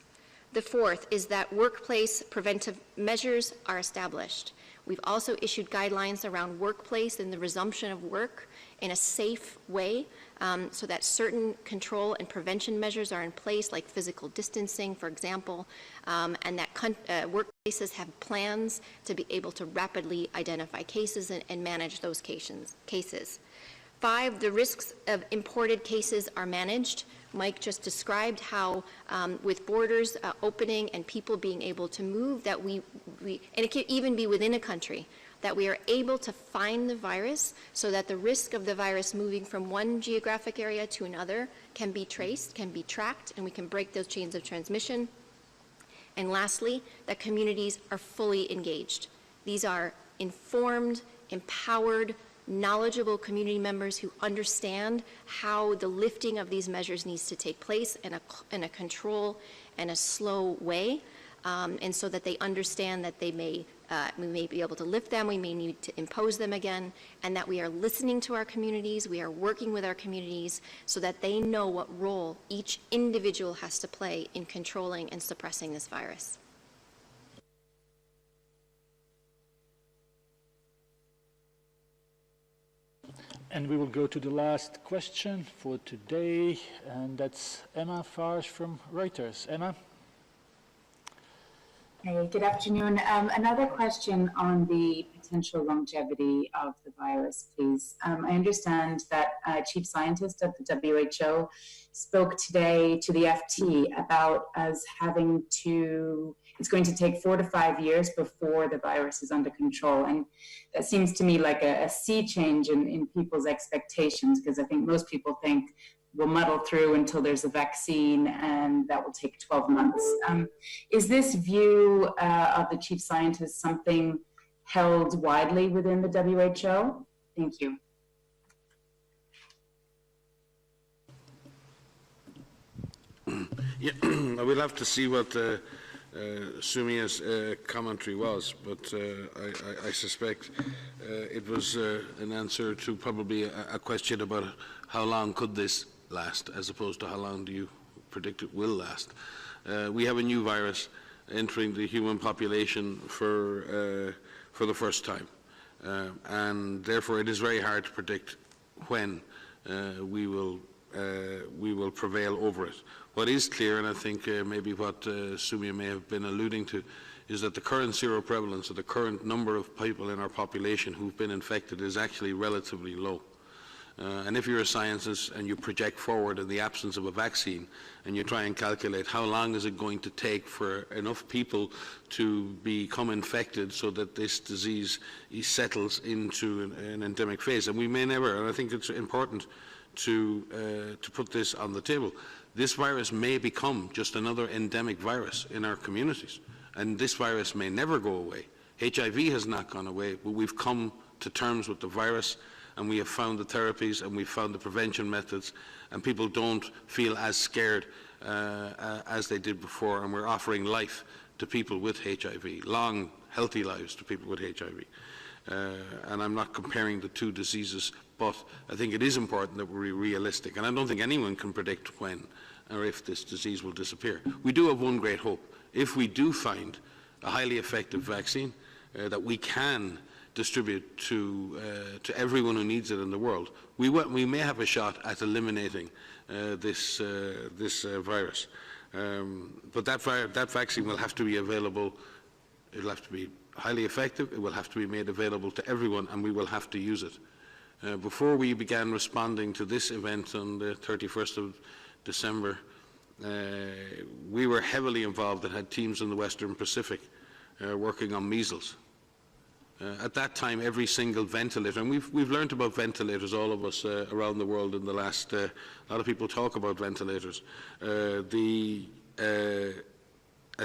The fourth is that workplace preventive measures are established. We've also issued guidelines around workplace and the resumption of work in a safe way so that certain control and prevention measures are in place, like physical distancing, for example, and that workplaces have plans to be able to rapidly identify cases and manage those cases. 5, the risks of imported cases are managed. Mike just described how with borders opening and people being able to move, that we and it can even be within a country, that we are able to find the virus so that the risk of the virus moving from one geographic area to another can be traced, can be tracked, and we can break those chains of transmission. And lastly, that communities are fully engaged. These are informed, empowered, knowledgeable community members who understand how the lifting of these measures needs to take place in a control and a slow way, and so that they understand that we may be able to lift them, we may need to impose them again, and that we are listening to our communities, we are working with our communities so that they know what role each individual has to play in controlling and suppressing this virus. And we will go to the last question for today, and that's Emma Farge from Reuters. Emma? Hey, good afternoon. Another question on the potential longevity of the virus, please. I understand that Chief Scientist at the WHO spoke today to the FT about us having to, it's going to take 4 to 5 years before the virus is under control. And that seems to me like a sea change in people's expectations, because I think most people think we'll muddle through until there's a vaccine, and that will take 12 months. Is this view of the chief scientist something held widely within the WHO? Thank you. Yeah, we'll have to see what Sumia's commentary was, but I suspect it was an answer to probably a question about how long could this last, as opposed to how long do you predict it will last. We have a new virus entering the human population for the first time, and therefore it is very hard to predict when we will prevail over it. What is clear, and I think maybe what Sumia may have been alluding to, is that the current seroprevalence, or the current number of people in our population who've been infected, is actually relatively low. And if you're a scientist and you project forward in the absence of a vaccine, and you try and calculate how long is it going to take for enough people to become infected so that this disease settles into an endemic phase, and we may never, and I think it's important to put this on the table. This virus may become just another endemic virus in our communities, and this virus may never go away. HIV has not gone away, but we've come to terms with the virus, and we have found the therapies, and we've found the prevention methods, and people don't feel as scared as they did before, and we're offering life to people with HIV, long, healthy lives to people with HIV. And I'm not comparing the two diseases, but I think it is important that we're realistic, and I don't think anyone can predict when or if this disease will disappear. We do have one great hope. If we do find a highly effective vaccine that we can distribute to everyone who needs it in the world, we may have a shot at eliminating this virus. But that vaccine will have to be available. It will have to be highly effective. It will have to be made available to everyone, and we will have to use it. Before we began responding to this event on the 31st of December, we were heavily involved and had teams in the Western Pacific working on measles. At that time, every single ventilator, and we've learned about ventilators, all of us around the world in the last, a lot of people talk about ventilators. I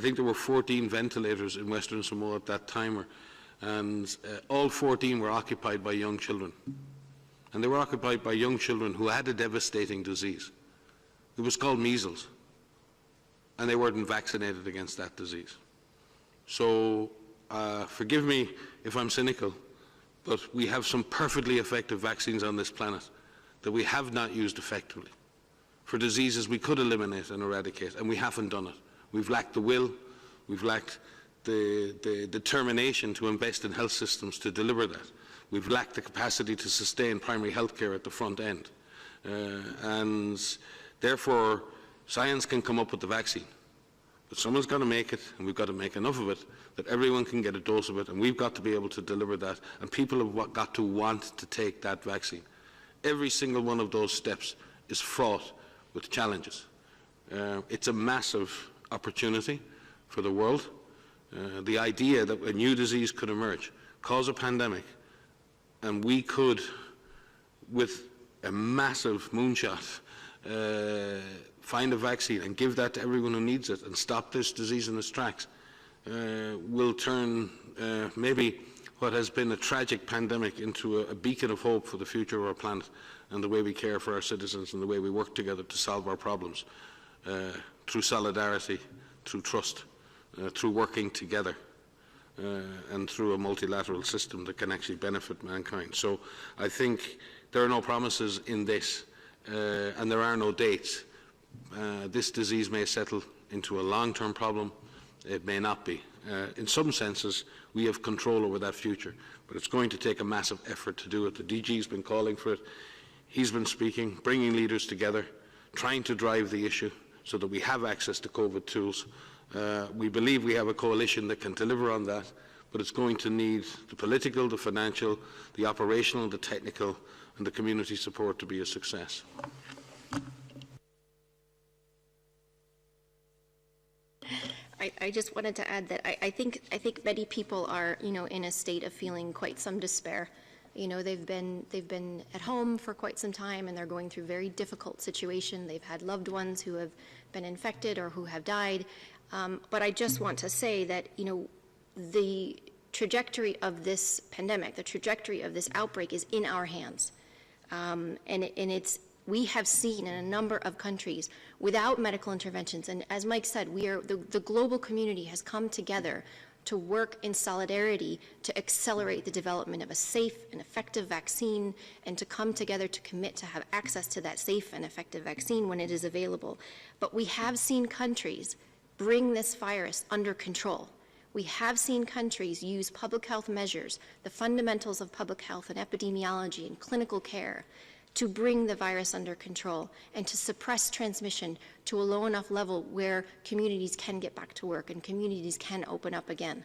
think there were 14 ventilators in Western Samoa at that time, and all 14 were occupied by young children. And they were occupied by young children who had a devastating disease. It was called measles, and they weren't vaccinated against that disease. So forgive me if I'm cynical, but we have some perfectly effective vaccines on this planet that we have not used effectively for diseases we could eliminate and eradicate, and we haven't done it. We've lacked the will, we've lacked the determination to invest in health systems to deliver that. We've lacked the capacity to sustain primary health care at the front end. And therefore, science can come up with the vaccine, but someone's got to make it, and we've got to make enough of it that everyone can get a dose of it, and we've got to be able to deliver that, and people have got to want to take that vaccine. Every single one of those steps is fraught with challenges. It's a massive opportunity for the world. The idea that a new disease could emerge, cause a pandemic, and we could, with a massive moonshot, find a vaccine and give that to everyone who needs it and stop this disease in its tracks, will turn maybe what has been a tragic pandemic into a beacon of hope for the future of our planet and the way we care for our citizens and the way we work together to solve our problems through solidarity, through trust, through working together, and through a multilateral system that can actually benefit mankind. So I think there are no promises in this, and there are no dates. This disease may settle into a long-term problem. It may not be. In some senses, we have control over that future, but it's going to take a massive effort to do it. The DG's been calling for it. He's been speaking, bringing leaders together, trying to drive the issue so that we have access to COVID tools. We believe we have a coalition that can deliver on that, but it's going to need the political, the financial, the operational, the technical, and the community support to be a success. I just wanted to add that I think many people are, in a state of feeling quite some despair. They've been at home for quite some time, and they're going through a very difficult situation. They've had loved ones who have been infected or who have died. But I just want to say that, the trajectory of this pandemic, the trajectory of this outbreak is in our hands. We have seen in a number of countries without medical interventions, and as Mike said, the global community has come together to work in solidarity to accelerate the development of a safe and effective vaccine, and to come together to commit to have access to that safe and effective vaccine when it is available. But we have seen countries bring this virus under control. We have seen countries use public health measures, the fundamentals of public health and epidemiology and clinical care, to bring the virus under control and to suppress transmission to a low enough level where communities can get back to work and communities can open up again.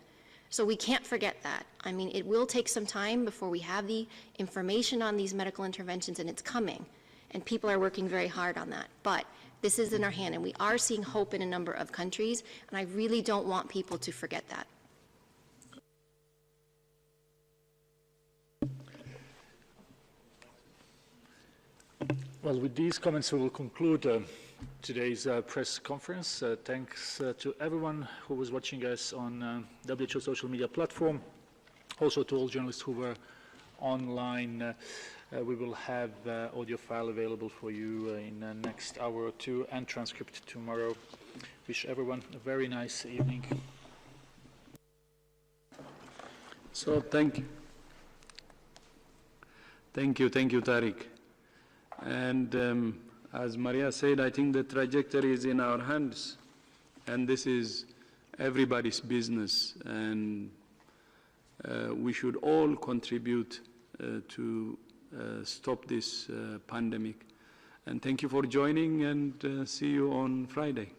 So we can't forget that. I mean, it will take some time before we have the information on these medical interventions, and it's coming, and people are working very hard on that. But this is in our hand, and we are seeing hope in a number of countries, and I really don't want people to forget that. Well, with these comments, we will conclude today's press conference. Thanks to everyone who was watching us on WHO social media platform, also to all journalists who were online. We will have audio file available for you in the next hour or two, and transcript tomorrow. Wish everyone a very nice evening. So thank you, Tariq. And as Maria said, I think the trajectory is in our hands, and this is everybody's business, and we should all contribute to stop this pandemic. And thank you for joining, and see you on Friday.